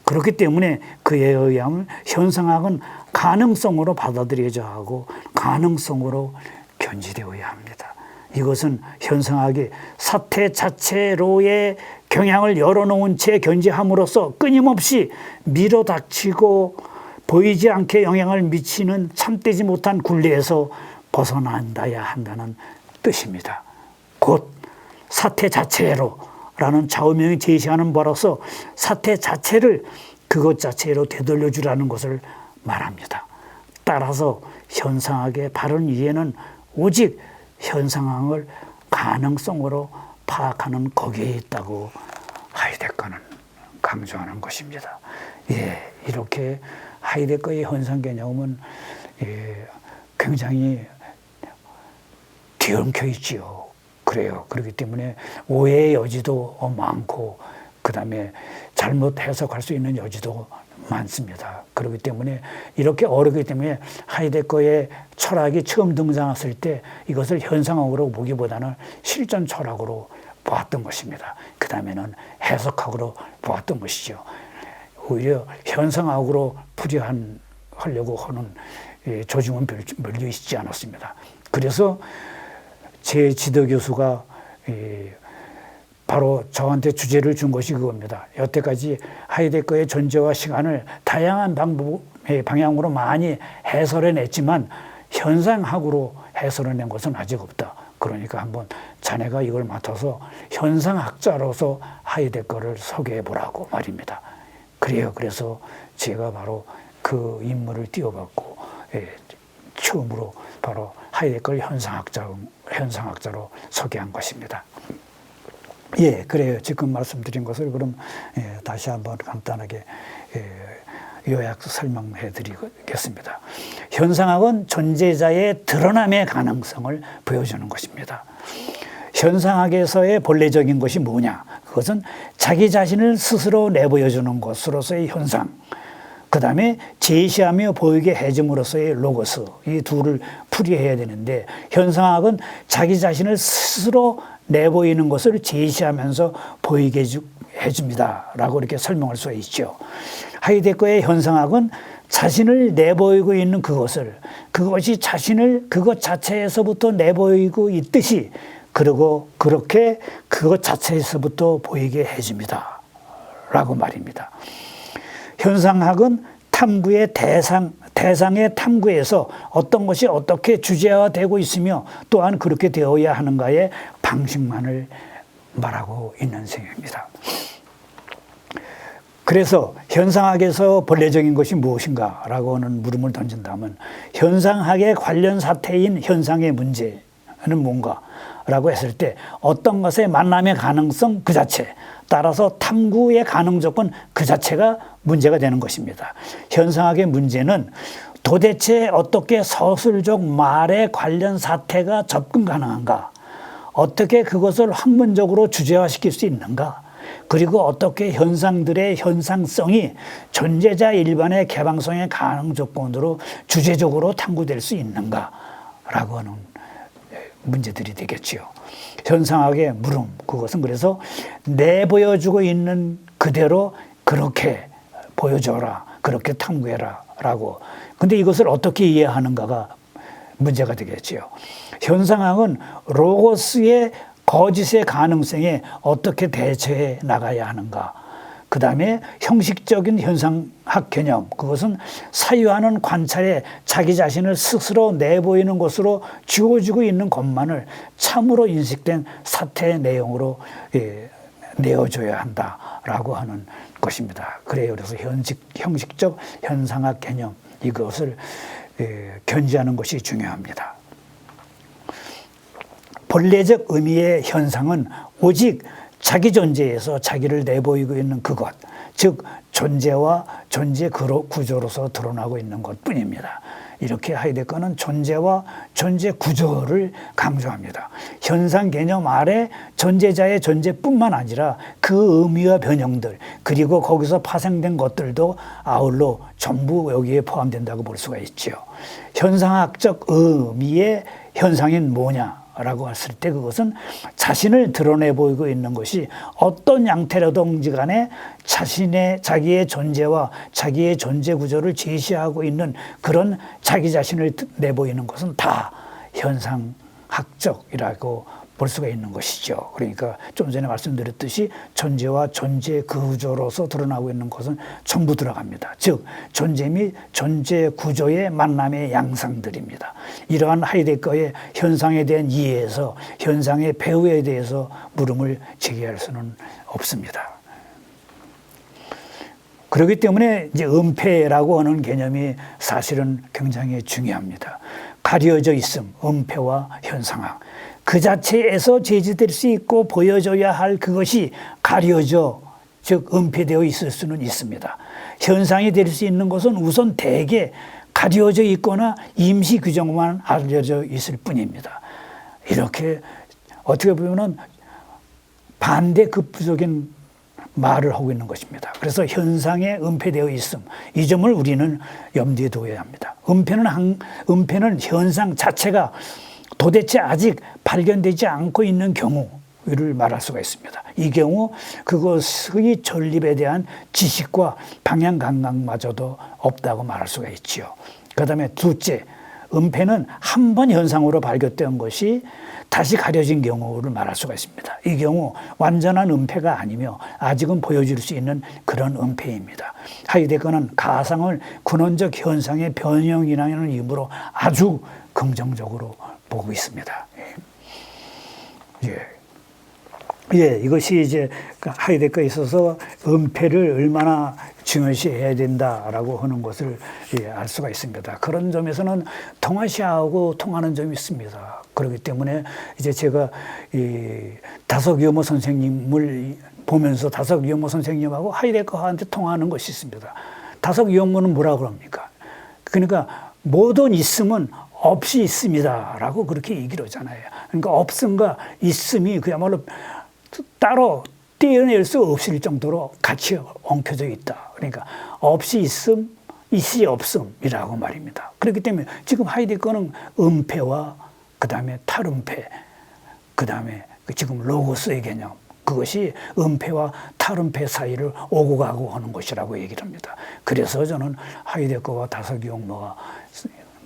S1: 그렇기 때문에 그에 의하면 현상학은 가능성으로 받아들여져야 하고 가능성으로 견지되어야 합니다. 이것은 현상학이 사태 자체로의 경향을 열어놓은 채 견지함으로써 끊임없이 밀어닥치고 보이지 않게 영향을 미치는 참되지 못한 굴레에서 벗어난다야 한다는 뜻입니다. 곧 사태 자체로라는 좌우명이 제시하는 바로서 사태 자체를 그것 자체로 되돌려주라는 것을 말합니다. 따라서 현상학의 바른 이해는 오직 현상학을 가능성으로 파악하는 거기에 있다고 하이데거는 강조하는 것입니다. 예, 이렇게 하이데거의 현상 개념은 굉장히 뒤엉켜 있지요. 그래요. 그렇기 때문에 오해의 여지도 많고 그 다음에 잘못 해석할 수 있는 여지도 많습니다. 그렇기 때문에 이렇게 어렵기 때문에 하이데거의 철학이 처음 등장했을 때 이것을 현상학으로 보기보다는 실전 철학으로 보았던 것입니다. 그 다음에는 해석학으로 보았던 것이죠. 오히려 현상학으로 풀이하려고 하는 조짐은 별로 있지 않았습니다. 그래서 제 지도교수가 바로 저한테 주제를 준 것이 그겁니다. 여태까지 하이데거의 존재와 시간을 다양한 방향으로 많이 해설해냈지만 현상학으로 해설해낸 것은 아직 없다. 그러니까 한번 자네가 이걸 맡아서 현상학자로서 하이데거를 소개해보라고 말입니다. 그래요. 그래서 제가 바로 그 인물을 띄워받고 처음으로 바로 하이데거를 현상학자로 소개한 것입니다. 예, 그래요. 지금 말씀드린 것을 그럼 다시 한번 간단하게 요약 설명해 드리겠습니다. 현상학은 존재자의 드러남의 가능성을 보여주는 것입니다. 현상학에서의 본래적인 것이 뭐냐? 그것은 자기 자신을 스스로 내보여주는 것으로서의 현상, 그 다음에 제시하며 보이게 해줌으로써의 로고스, 이 둘을 풀이해야 되는데 현상학은 자기 자신을 스스로 내보이는 것을 제시하면서 보이게 해줍니다 라고 이렇게 설명할 수가 있죠. 하이데거의 현상학은 자신을 내보이고 있는 그것이 자신을 그것 자체에서부터 내보이고 있듯이 그리고 그렇게 그것 자체에서부터 보이게 해줍니다 라고 말입니다. 현상학은 탐구의 대상의 탐구에서 어떤 것이 어떻게 주제화되고 있으며 또한 그렇게 되어야 하는가의 방식만을 말하고 있는 셈입니다. 그래서 현상학에서 본래적인 것이 무엇인가?라고 하는 물음을 던진다면 현상학의 관련 사태인 현상의 문제는 뭔가?라고 했을 때 어떤 것의 만남의 가능성 그 자체, 따라서 탐구의 가능 조건 그 자체가 문제가 되는 것입니다. 현상학의 문제는 도대체 어떻게 서술적 말의 관련 사태가 접근 가능한가? 어떻게 그것을 학문적으로 주제화시킬 수 있는가? 그리고 어떻게 현상들의 현상성이 존재자 일반의 개방성의 가능 조건으로 주제적으로 탐구될 수 있는가라고 하는 문제들이 되겠지요. 현상학의 물음, 그것은 그래서 내보여주고 있는 그대로 그렇게 보여줘라, 그렇게 탐구해라 라고. 근데 이것을 어떻게 이해하는가가 문제가 되겠지요. 현상학은 로고스의 거짓의 가능성에 어떻게 대처해 나가야 하는가. 그 다음에 형식적인 현상학 개념, 그것은 사유하는 관찰에 자기 자신을 스스로 내보이는 것으로 주어지고 있는 것만을 참으로 인식된 사태의 내용으로 내어줘야 한다라고 하는 것입니다. 그래요. 그래서 형식적 현상학 개념, 이것을 견지하는 것이 중요합니다. 본래적 의미의 현상은 오직 자기 존재에서 자기를 내보이고 있는 그것, 즉 존재와 존재 구조로서 드러나고 있는 것뿐입니다. 이렇게 하이데거는 존재와 존재 구조를 강조합니다. 현상 개념 아래 존재자의 존재뿐만 아니라 그 의미와 변형들, 그리고 거기서 파생된 것들도 아울러 전부 여기에 포함된다고 볼 수가 있죠. 현상학적 의미의 현상인 뭐냐? 라고 했을 때 그것은 자신을 드러내 보이고 있는 것이 어떤 양태로든지 간에 자기의 존재와 자기의 존재 구조를 제시하고 있는 그런 자기 자신을 내보이는 것은 다 현상학적이라고 볼 수가 있는 것이죠. 그러니까 좀 전에 말씀드렸듯이 존재와 존재 구조로서 드러나고 있는 것은 전부 들어갑니다. 즉 존재 및 존재 구조의 만남의 양상들입니다. 이러한 하이데거의 현상에 대한 이해에서 현상의 배후에 대해서 물음을 제기할 수는 없습니다. 그렇기 때문에 이제 은폐라고 하는 개념이 사실은 굉장히 중요합니다. 가려져 있음, 은폐와 현상학. 그 자체에서 제시될 수 있고 보여줘야 할 그것이 가려져, 즉 은폐되어 있을 수는 있습니다. 현상이 될 수 있는 것은 우선 대개 가려져 있거나 임시 규정만 알려져 있을 뿐입니다. 이렇게 어떻게 보면 반대급부적인 말을 하고 있는 것입니다. 그래서 현상에 은폐되어 있음, 이 점을 우리는 염두에 둬야 합니다. 은폐는 현상 자체가 도대체 아직 발견되지 않고 있는 경우를 말할 수가 있습니다. 이 경우 그것의 전립에 대한 지식과 방향 감각마저도 없다고 말할 수가 있지요. 그 다음에 둘째, 은폐는 한 번 현상으로 발견된 것이 다시 가려진 경우를 말할 수가 있습니다. 이 경우 완전한 은폐가 아니며 아직은 보여줄 수 있는 그런 은폐입니다. 하이데거는 가상을 근원적 현상의 변형이라는 의미로 아주 긍정적으로 보고 있습니다. 이것이 이제 하이데거에 있어서 은폐를 얼마나 중요시해야 된다라고 하는 것을 알 수가 있습니다. 그런 점에서는 동아시아하고 통하는 점이 있습니다. 그렇기 때문에 이제 제가 이 다석유모 선생님을 보면서 다석유모 선생님하고 하이데거한테 통하는 것이 있습니다. 다석유모는 뭐라고 그럽니까? 그러니까 모든 있음은 없이 있습니다라고 그렇게 얘기를 하잖아요. 그러니까 없음과 있음이 그야말로 따로 떼어낼 수 없을 정도로 같이 엉켜져 있다. 그러니까 없이 있음, 있이 없음이라고 말입니다. 그렇기 때문에 지금 하이데거는 은폐와 그 다음에 탈은폐, 그 다음에 지금 로고스의 개념, 그것이 은폐와 탈은폐 사이를 오고 가고 하는 것이라고 얘기를 합니다. 그래서 저는 하이데거와 다석유모가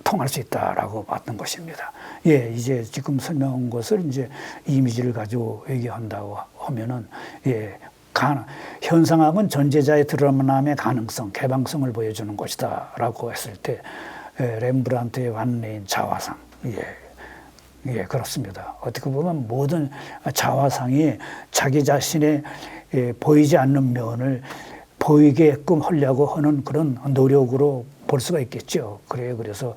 S1: 통할 수 있다라고 봤던 것입니다. 이제 지금 설명한 것을 이제 이미지를 가지고 얘기한다고 하면은, 현상학은 존재자의 드러남의 가능성, 개방성을 보여주는 것이다 라고 했을 때 렘브란트의 완레인 자화상, 예, 그렇습니다. 어떻게 보면 모든 자화상이 자기 자신의 보이지 않는 면을 보이게끔 하려고 하는 그런 노력으로 볼 수가 있겠죠. 그래서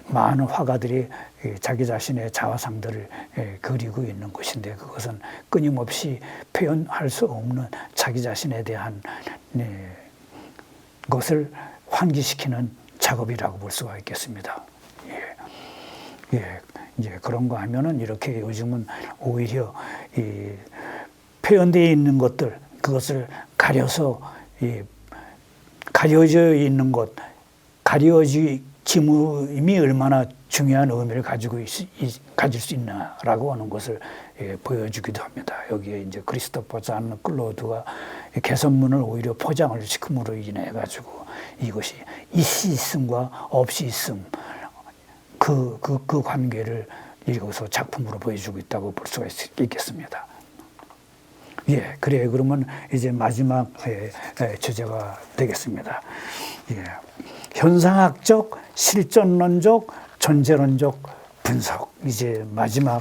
S1: 많은 화가들이 자기 자신의 자화상들을 그리고 있는 것인데, 그것은 끊임없이 표현할 수 없는 자기 자신에 대한 것을 환기시키는 작업이라고 볼 수가 있겠습니다. 이제 그런 거 하면은 이렇게 요즘은 오히려 이 표현되어 있는 것들, 그것을 가려서 가려져 있는 것, 가려짐이 얼마나 중요한 의미를 가질 수 있나라고 하는 것을 보여주기도 합니다. 여기에 이제 크리스토퍼 잔 클로드가 개선문을 오히려 포장을 시킴으로 인해 가지고 이것이 있이 있음과 없이 있음, 그 관계를 여기서 작품으로 보여주고 있다고 볼 수가 있겠습니다. 예, 그래 그러면 이제 마지막 주제가 되겠습니다. 예, 현상학적, 실존론적, 존재론적 분석, 이제 마지막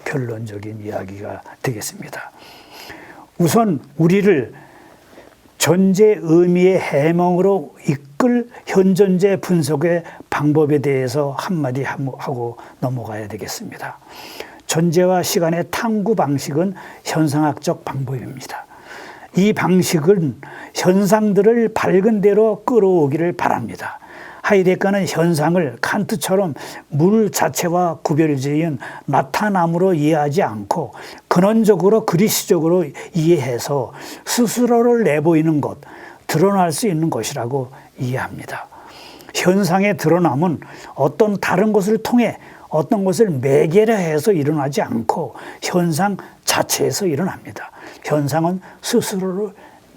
S1: 결론적인 이야기가 되겠습니다. 우선 우리를 존재 의미의 해몽으로 이끌 현존재 분석의 방법에 대해서 한마디 하고 넘어가야 되겠습니다. 존재와 시간의 탐구 방식은 현상학적 방법입니다. 이 방식은 현상들을 밝은 대로 끌어오기를 바랍니다. 하이데거는 현상을 칸트처럼 물 자체와 구별지은 나타남으로 이해하지 않고 근원적으로 그리스적으로 이해해서 스스로를 내보이는 것, 드러날 수 있는 것이라고 이해합니다. 현상의 드러남은 어떤 다른 것을 통해 어떤 것을 매개로 해서 일어나지 않고 현상 자체에서 일어납니다. 현상은 스스로를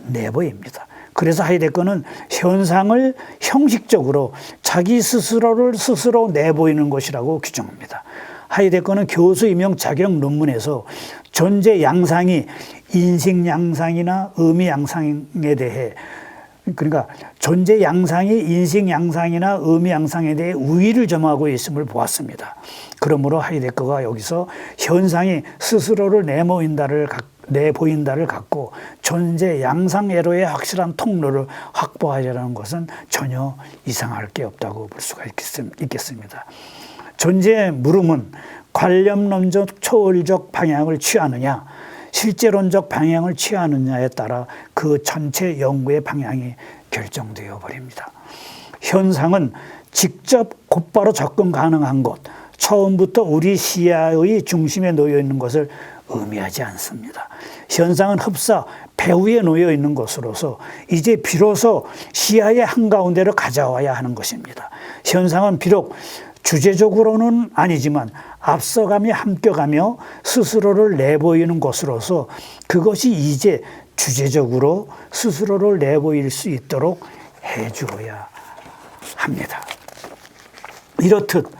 S1: 내보입니다. 그래서 하이데거는 현상을 형식적으로 자기 스스로를 스스로 내보이는 것이라고 규정합니다. 하이데거는 교수 임용 자격 논문에서 존재 양상이 인식 양상이나 의미 양상에 대해, 그러니까 존재 양상이 인식 양상이나 의미 양상에 대해 우위를 점하고 있음을 보았습니다. 그러므로 하이데거가 여기서 현상이 스스로를 내보인다를 갖고 존재 양상애로의 확실한 통로를 확보하려는 것은 전혀 이상할 게 없다고 볼 수가 있겠습니다. 존재의 물음은 관념론적 초월적 방향을 취하느냐, 실제론적 방향을 취하느냐에 따라 그 전체 연구의 방향이 결정되어 버립니다. 현상은 직접 곧바로 접근 가능한 것, 처음부터 우리 시야의 중심에 놓여 있는 것을 의미하지 않습니다. 현상은 흡사 배후에 놓여 있는 것으로서 이제 비로소 시야의 한가운데로 가져와야 하는 것입니다. 현상은 비록 주제적으로는 아니지만 앞서가며 함께가며 스스로를 내보이는 것으로서 그것이 이제 주제적으로 스스로를 내보일 수 있도록 해주어야 합니다. 이렇듯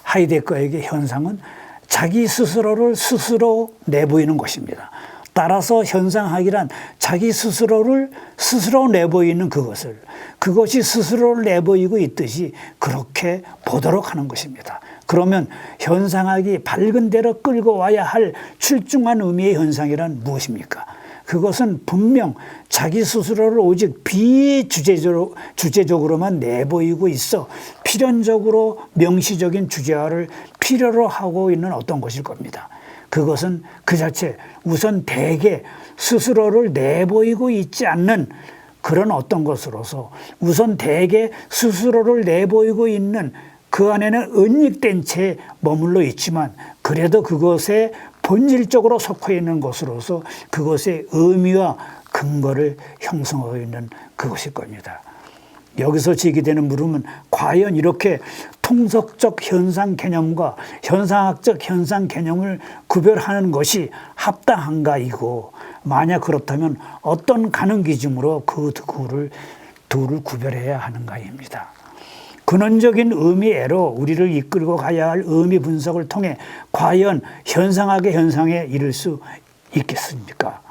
S1: 하이데거에게 현상은 자기 스스로를 스스로 내보이는 것입니다. 따라서 현상학이란 자기 스스로를 스스로 내보이는 그것이 스스로를 내보이고 있듯이 그렇게 보도록 하는 것입니다. 그러면 현상학이 밝은 대로 끌고 와야 할 출중한 의미의 현상이란 무엇입니까? 그것은 분명 자기 스스로를 오직 주제적으로만 내보이고 있어 필연적으로 명시적인 주제화를 필요로 하고 있는 어떤 것일 겁니다. 그것은 그 자체 우선 대개 스스로를 내보이고 있지 않는 그런 어떤 것으로서 우선 대개 스스로를 내보이고 있는 그 안에는 은닉된 채 머물러 있지만 그래도 그것에 본질적으로 속해 있는 것으로서 그것의 의미와 근거를 형성하고 있는 그것일 겁니다. 여기서 제기되는 물음은 과연 이렇게 통속적 현상 개념과 현상학적 현상 개념을 구별하는 것이 합당한가이고, 만약 그렇다면 어떤 가능 기준으로 그 둘을 구별해야 하는가입니다. 근원적인 의미애로 우리를 이끌고 가야 할 의미 분석을 통해 과연 현상학의 현상에 이를 수 있겠습니까?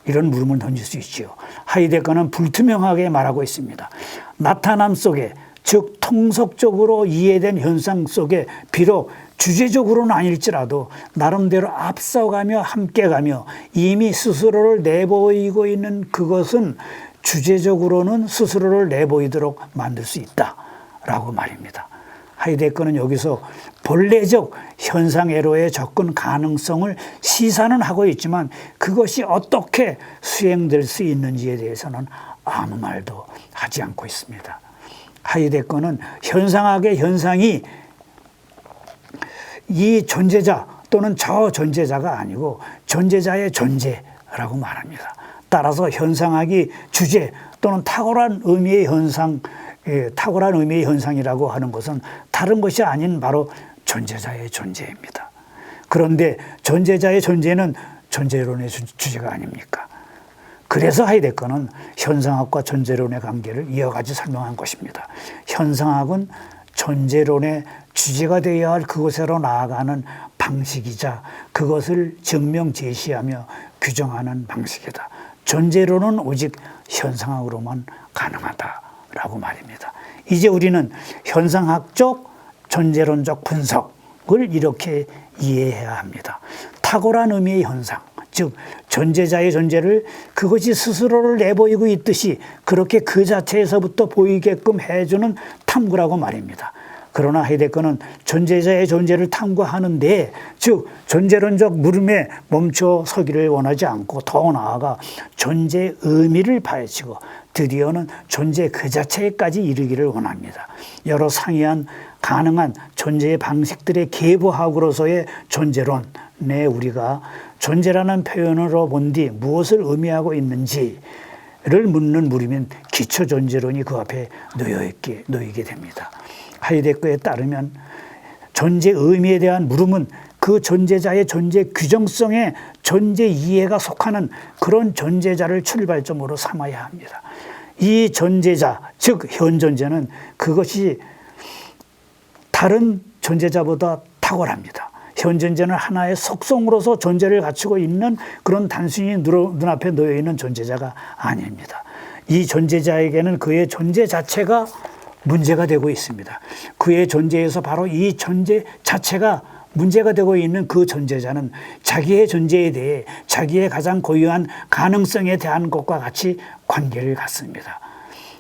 S1: 이런 물음을 던질 수 있지요. 하이데거는 불투명하게 말하고 있습니다. 나타남 속에, 즉 통속적으로 이해된 현상 속에 비록 주제적으로는 아닐지라도 나름대로 앞서가며 함께가며 이미 스스로를 내보이고 있는 그것은 주제적으로는 스스로를 내보이도록 만들 수 있다라고 말입니다. 하이데거는 여기서 본래적 현상애로의 접근 가능성을 시사는 하고 있지만 그것이 어떻게 수행될 수 있는지에 대해서는 아무 말도 하지 않고 있습니다. 하이데거는 현상학의 현상이 이 존재자 또는 저 존재자가 아니고 존재자의 존재라고 말합니다. 따라서 현상학이 주제 또는 탁월한 의미의 현상이라고 하는 것은 다른 것이 아닌 바로 존재자의 존재입니다. 그런데 존재자의 존재는 존재론의 주제가 아닙니까? 그래서 하이데거는 현상학과 존재론의 관계를 이어가지 설명한 것입니다. 현상학은 존재론의 주제가 되어야 할 그곳으로 나아가는 방식이자 그것을 증명 제시하며 규정하는 방식이다. 존재론은 오직 현상학으로만 가능하다라고 말입니다. 이제 우리는 현상학적 존재론적 분석을 이렇게 이해해야 합니다. 탁월한 의미의 현상, 즉 존재자의 존재를 그것이 스스로를 내보이고 있듯이 그렇게 그 자체에서부터 보이게끔 해주는 탐구라고 말입니다. 그러나 하이데거는 존재자의 존재를 탐구하는데, 즉 존재론적 물음에 멈춰 서기를 원하지 않고 더 나아가 존재의 의미를 파헤치고 드디어는 존재 그 자체까지 이르기를 원합니다. 여러 상이한 가능한 존재의 방식들의 계보학으로서의 존재론에 우리가 존재라는 표현으로 본 뒤 무엇을 의미하고 있는지를 묻는 물음인 기초존재론이 그 앞에 놓이게 됩니다. 하이데거에 따르면 존재 의미에 대한 물음은 그 존재자의 존재 규정성에 존재 이해가 속하는 그런 존재자를 출발점으로 삼아야 합니다. 이 존재자, 즉 현존재는 그것이 다른 존재자보다 탁월합니다. 현존재는 하나의 속성으로서 존재를 갖추고 있는 그런 단순히 눈앞에 놓여 있는 존재자가 아닙니다. 이 존재자에게는 그의 존재 자체가 문제가 되고 있습니다. 그의 존재에서 바로 이 존재 자체가 문제가 되고 있는 그 존재자는 자기의 존재에 대해 자기의 가장 고유한 가능성에 대한 것과 같이 관계를 갖습니다.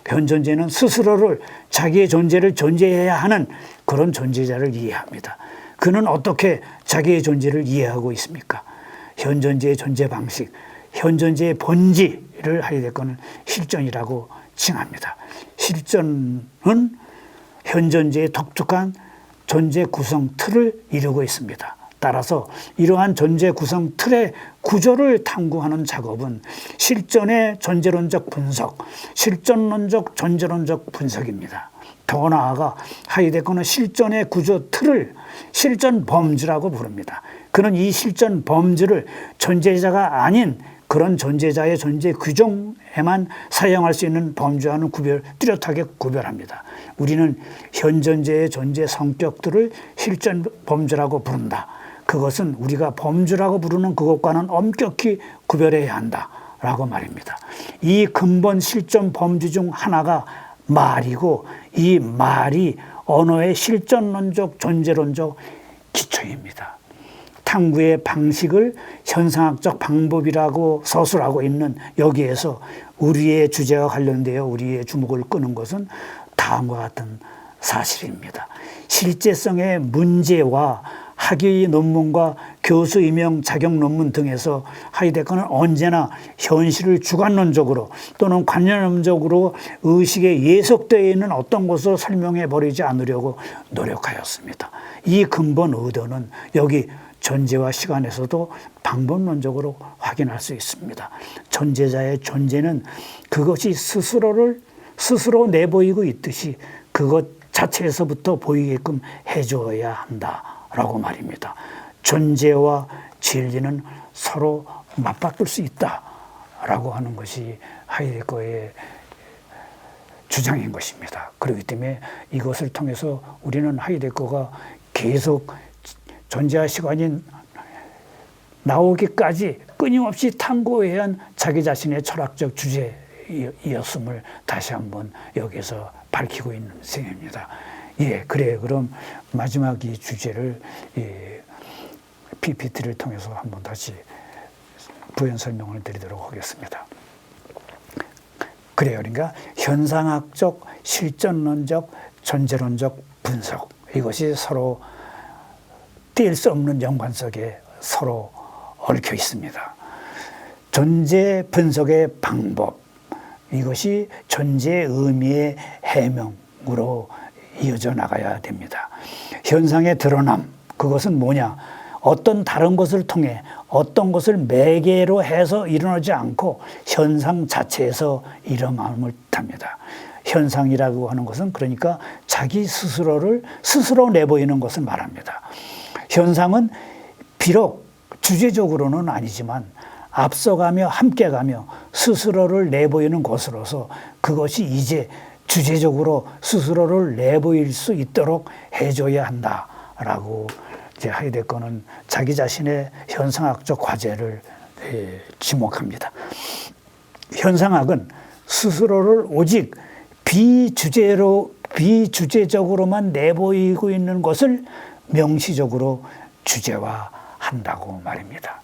S1: 현존재는 스스로를, 자기의 존재를 존재해야 하는 그런 존재자를 이해합니다. 그는 어떻게 자기의 존재를 이해하고 있습니까? 현존재의 존재 방식, 현존재의 본질을 하이데거는 실존이라고 칭합니다. 실존은 현존재의 독특한 존재 구성 틀을 이루고 있습니다. 따라서 이러한 존재 구성 틀의 구조를 탐구하는 작업은 실존의 존재론적 분석, 실존론적 존재론적 분석입니다. 더 나아가 하이데거는 실존의 구조 틀을 실존 범주라고 부릅니다. 그는 이 실존 범주를 존재자가 아닌 그런 존재자의 존재 규정에만 사용할 수 있는 범주와는 뚜렷하게 구별합니다. 우리는 현존재의 존재 성격들을 실존 범주라고 부른다. 그것은 우리가 범주라고 부르는 그것과는 엄격히 구별해야 한다라고 말입니다. 이 근본 실존 범주 중 하나가 말이고, 이 말이 언어의 실존론적 존재론적 기초입니다. 탐구의 방식을 현상학적 방법이라고 서술하고 있는 여기에서 우리의 주제와 관련되어 우리의 주목을 끄는 것은 다음과 같은 사실입니다. 실제성의 문제와 학위 논문과 교수 임용 자격 논문 등에서 하이데거는 언제나 현실을 주관론적으로 또는 관념론적으로 의식에 예속되어 있는 어떤 것을 설명해 버리지 않으려고 노력하였습니다. 이 근본 의도는 여기 존재와 시간에서도 방법론적으로 확인할 수 있습니다. 존재자의 존재는 그것이 스스로 내보이고 있듯이 그것 자체에서부터 보이게끔 해줘야 한다라고 말입니다. 존재와 진리는 서로 맞바꿀 수 있다라고 하는 것이 하이데거의 주장인 것입니다. 그렇기 때문에 이것을 통해서 우리는 하이데거가 계속 존재와 시간이 나오기까지 끊임없이 탐구해야 한 자기 자신의 철학적 주제였음을 다시 한번 여기서 밝히고 있는 셈입니다. 예, 그래. 그럼 마지막 이 주제를 PPT를 통해서 한번 다시 부연 설명을 드리도록 하겠습니다. 그래요. 그러니까 현상학적, 실전론적, 전제론적 분석, 이것이 서로 뗄 수 없는 연관 속에 서로 얽혀 있습니다. 존재 분석의 방법, 이것이 존재의 의미의 해명으로 이어져 나가야 됩니다. 현상의 드러남, 그것은 뭐냐? 어떤 다른 것을 통해 어떤 것을 매개로 해서 일어나지 않고 현상 자체에서 일어남을 뜻합니다. 현상이라고 하는 것은 그러니까 자기 스스로를 스스로 내보이는 것을 말합니다. 현상은 비록 주제적으로는 아니지만 앞서가며 함께가며 스스로를 내보이는 것으로서 그것이 이제 주제적으로 스스로를 내보일 수 있도록 해줘야 한다라고 이제 하이데거는 자기 자신의 현상학적 과제를 지목합니다. 현상학은 스스로를 오직 비주제적으로만 내보이고 있는 것을 명시적으로 주제화한다고 말입니다.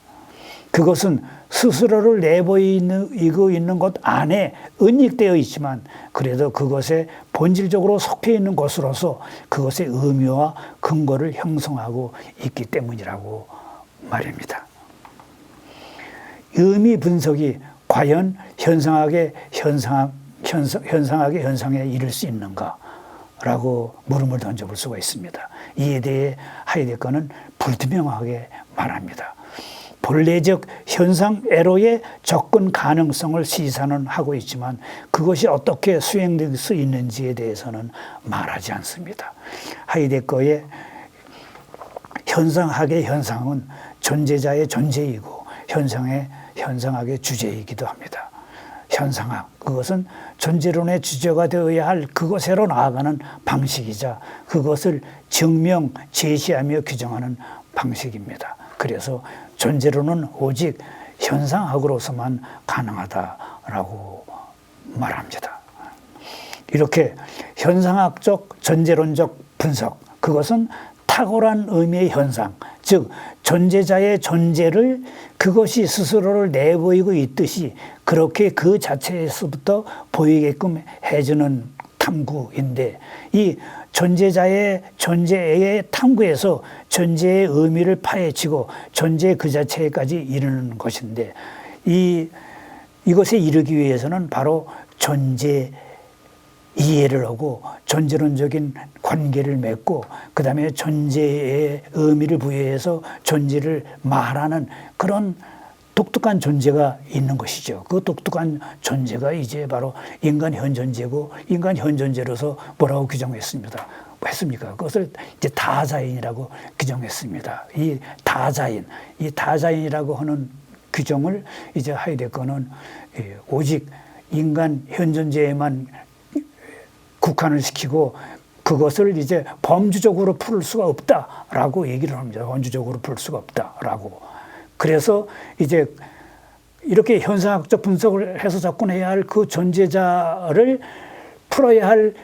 S1: 그것은 스스로를 내보이고 있는 것 안에 은닉되어 있지만 그래도 그것에 본질적으로 속해 있는 것으로서 그것의 의미와 근거를 형성하고 있기 때문이라고 말입니다. 의미 분석이 과연 현상학의 현상에 이를 수 있는가라고 물음을 던져볼 수가 있습니다. 이에 대해 하이데거는 불투명하게 말합니다. 본래적 현상 애로의 접근 가능성을 시사는 하고 있지만 그것이 어떻게 수행될 수 있는지에 대해서는 말하지 않습니다. 하이데거의 현상학의 현상은 존재자의 존재이고 현상학의 주제이기도 합니다. 현상학, 그것은 존재론의 주제가 되어야 할 그것으로 나아가는 방식이자 그것을 증명, 제시하며 규정하는 방식입니다. 그래서 존재론은 오직 현상학으로서만 가능하다라고 말합니다. 이렇게 현상학적, 존재론적 분석, 그것은 탁월한 의미의 현상, 즉 존재자의 존재를 그것이 스스로를 내보이고 있듯이 그렇게 그 자체에서부터 보이게끔 해주는 탐구인데 이 존재자의 존재의 탐구에서 존재의 의미를 파헤치고 존재 그 자체까지 이르는 것인데 이것에 이르기 위해서는 바로 존재 이해를 하고 존재론적인 관계를 맺고 그 다음에 존재의 의미를 부여해서 존재를 말하는 그런 독특한 존재가 있는 것이죠. 그 독특한 존재가 이제 바로 인간 현존재고 인간 현존재로서 뭐라고 규정했습니까? 그것을 이제 다자인이라고 규정했습니다. 이 다자인이라고 하는 규정을 이제 하이데거는 오직 인간 현존재에만 국한을 시키고 그것을 이제 범주적으로 풀 수가 없다라고 얘기를 합니다. 범주적으로 풀 수가 없다라고. 그래서 이제 이렇게 현상학적 분석을 해서 접근해야 할 그 존재자를 풀어야 할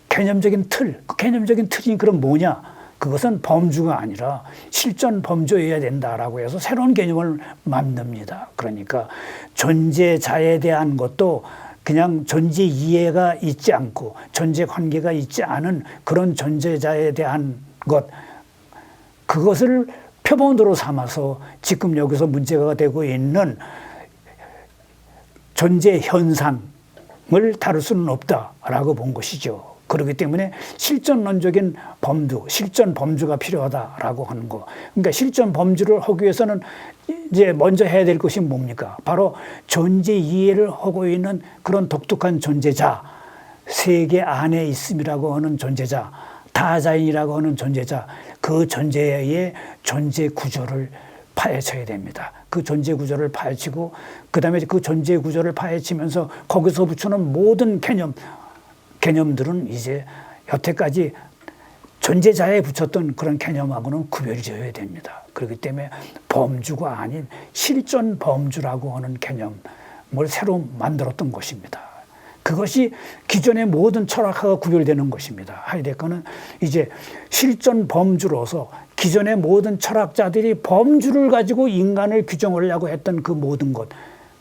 S1: 개념적인 틀, 그 개념적인 틀이 그럼 뭐냐? 그것은 범주가 아니라 실전 범주여야 된다라고 해서 새로운 개념을 만듭니다. 그러니까 존재자에 대한 것도 그냥 존재 이해가 있지 않고 존재 관계가 있지 않은 그런 존재자에 대한 것, 그것을 표본으로 삼아서 지금 여기서 문제가 되고 있는 존재 현상을 다룰 수는 없다라고 본 것이죠. 그렇기 때문에 실전론적인 실전 범주가 필요하다라고 하는 거. 그러니까 실전 범주를 하기 위해서는 이제 먼저 해야 될 것이 뭡니까? 바로 존재 이해를 하고 있는 그런 독특한 존재자, 세계 안에 있음이라고 하는 존재자, 다자인이라고 하는 존재자, 그 존재의 존재 구조를 파헤쳐야 됩니다. 그 존재 구조를 파헤치고 그 다음에 그 존재 구조를 파헤치면서 거기서 붙여놓은 모든 개념들은 이제 여태까지 존재자에 붙였던 그런 개념하고는 구별이 되어야 됩니다. 그렇기 때문에 범주가 아닌 실존 범주라고 하는 개념을 새로 만들었던 것입니다. 그것이 기존의 모든 철학과 구별되는 것입니다. 하이데거는 이제 실존 범주로서 기존의 모든 철학자들이 범주를 가지고 인간을 규정하려고 했던 그 모든 것,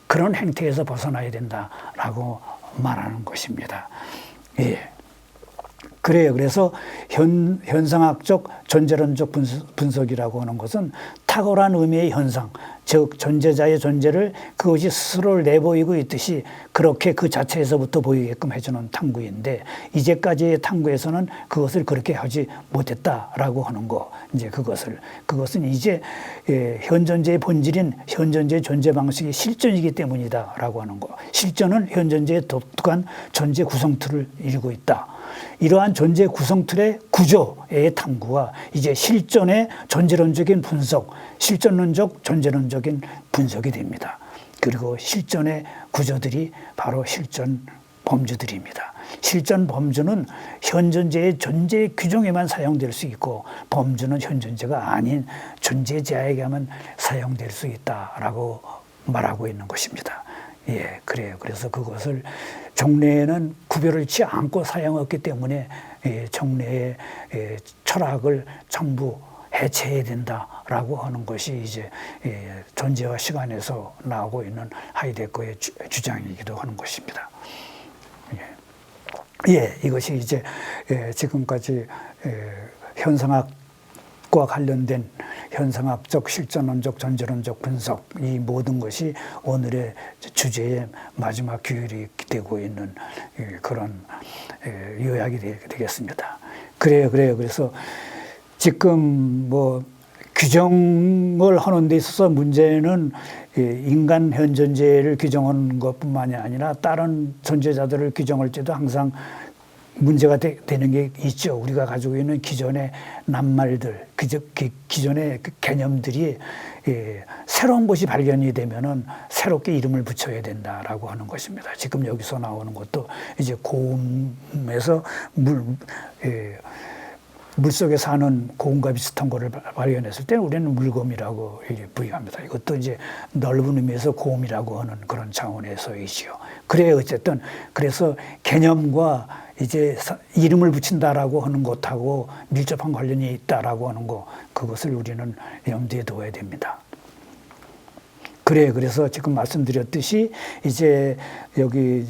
S1: 그런 행태에서 벗어나야 된다라고 말하는 것입니다. 예. 그래요. 그래서 현상학적 존재론적 분석이라고 하는 것은 탁월한 의미의 현상, 즉 존재자의 존재를 그것이 스스로를 내보이고 있듯이 그렇게 그 자체에서부터 보이게끔 해주는 탐구인데, 이제까지의 탐구에서는 그것을 그렇게 하지 못했다라고 하는 거. 이제 그것은 이제 현 존재의 본질인 현 존재의 존재 방식이 실존이기 때문이다라고 하는 거. 실존은 현 존재의 독특한 존재 구성틀을 이루고 있다. 이러한 존재 구성틀의 구조의 탐구와 이제 실존의 존재론적인 분석, 실존론적 존재론적인 분석이 됩니다. 그리고 실존의 구조들이 바로 실존 범주들입니다. 실존 범주는 현 존재의 존재 규정에만 사용될 수 있고, 범주는 현 존재가 아닌 존재자에게만 사용될 수 있다라고 말하고 있는 것입니다. 예, 그래요. 그래서 그것을 종래에는 구별을 치 않고 사용했기 때문에 종래의 철학을 전부 해체해야 된다라고 하는 것이 이제 존재와 시간에서 나오고 있는 하이데거의 주장이기도 하는 것입니다. 예, 이것이 이제 지금까지 현상학과 관련된 현상학적, 실존론적, 존재론적 분석, 이 모든 것이 오늘의 주제의 마지막 규율이 되고 있는 그런 요약이 되겠습니다. 그래요. 그래서 지금 뭐 규정을 하는 데 있어서 문제는 인간 현 존재를 규정하는 것뿐만이 아니라 다른 존재자들을 규정할 때도 항상 문제가 되는 게 있죠. 우리가 가지고 있는 기존의 낱말들, 기존의 개념들이 새로운 것이 발견이 되면은 새롭게 이름을 붙여야 된다라고 하는 것입니다. 지금 여기서 나오는 것도 이제 고음에서 물속에 사는 고음과 비슷한 거를 발견했을 때 우리는 물곰이라고 부여합니다. 이것도 이제 넓은 의미에서 고음이라고 하는 그런 차원에서이지요. 그래요. 어쨌든 그래서 개념과 이제 이름을 붙인다라고 하는 것하고 밀접한 관련이 있다라고 하는 거, 그것을 우리는 염두에 둬야 됩니다. 그래서 지금 말씀드렸듯이 이제 여기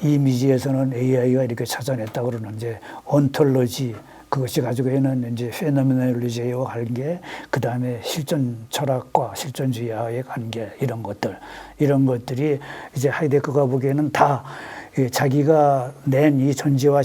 S1: 이미지에서는 AI가 이렇게 찾아냈다 그러는 이제 온톨로지, 그것이 가지고 있는 이제 페노메놀로지와 관계, 그 다음에 실존 철학과 실존주의와의 관계, 이런 것들이 이제 하이데거가 보기에는 다 자기가 낸 이 존재와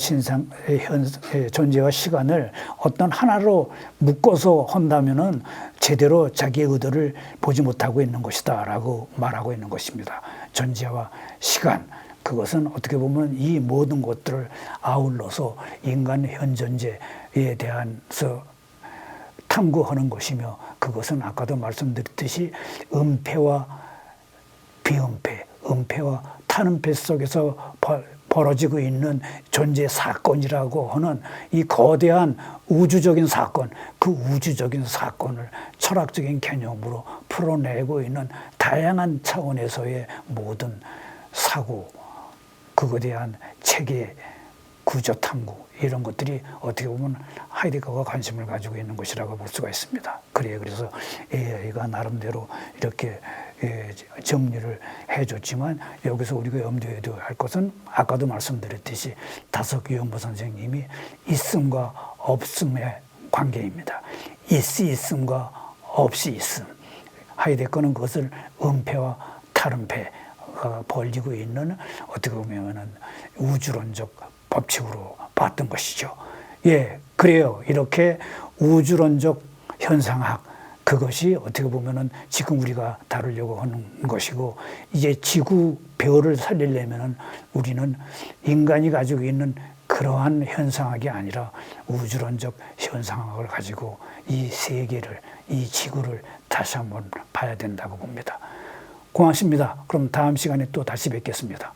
S1: 존재와 시간을 어떤 하나로 묶어서 한다면은 제대로 자기의 의도를 보지 못하고 있는 것이다라고 말하고 있는 것입니다. 존재와 시간, 그것은 어떻게 보면 이 모든 것들을 아울러서 인간 현 존재에 대해서 탐구하는 것이며, 그것은 아까도 말씀드렸듯이 음패와 비음패, 음패와 타는패 속에서 벌어지고 있는 존재 사건이라고 하는 이 거대한 우주적인 사건, 그 우주적인 사건을 철학적인 개념으로 풀어내고 있는 다양한 차원에서의 모든 사고, 그거에 대한 체계, 구조 탐구, 이런 것들이 어떻게 보면 하이데거가 관심을 가지고 있는 것이라고 볼 수가 있습니다. 그래서 AI가 나름대로 이렇게 정리를 해줬지만, 여기서 우리가 염두에 둬야 할 것은 아까도 말씀드렸듯이 다석규현보 선생님이 있음과 없음의 관계입니다. 있음과 없이 있음. 하이데거는 그것을 음패와 탈음패가 벌리고 있는 어떻게 보면은 우주론적 법칙으로 봤던 것이죠. 예, 그래요. 이렇게 우주론적 현상학, 그것이 어떻게 보면은 지금 우리가 다루려고 하는 것이고, 이제 지구 배후를 살리려면은 우리는 인간이 가지고 있는 그러한 현상학이 아니라 우주론적 현상학을 가지고 이 세계를, 이 지구를 다시 한번 봐야 된다고 봅니다. 고맙습니다. 그럼 다음 시간에 또 다시 뵙겠습니다.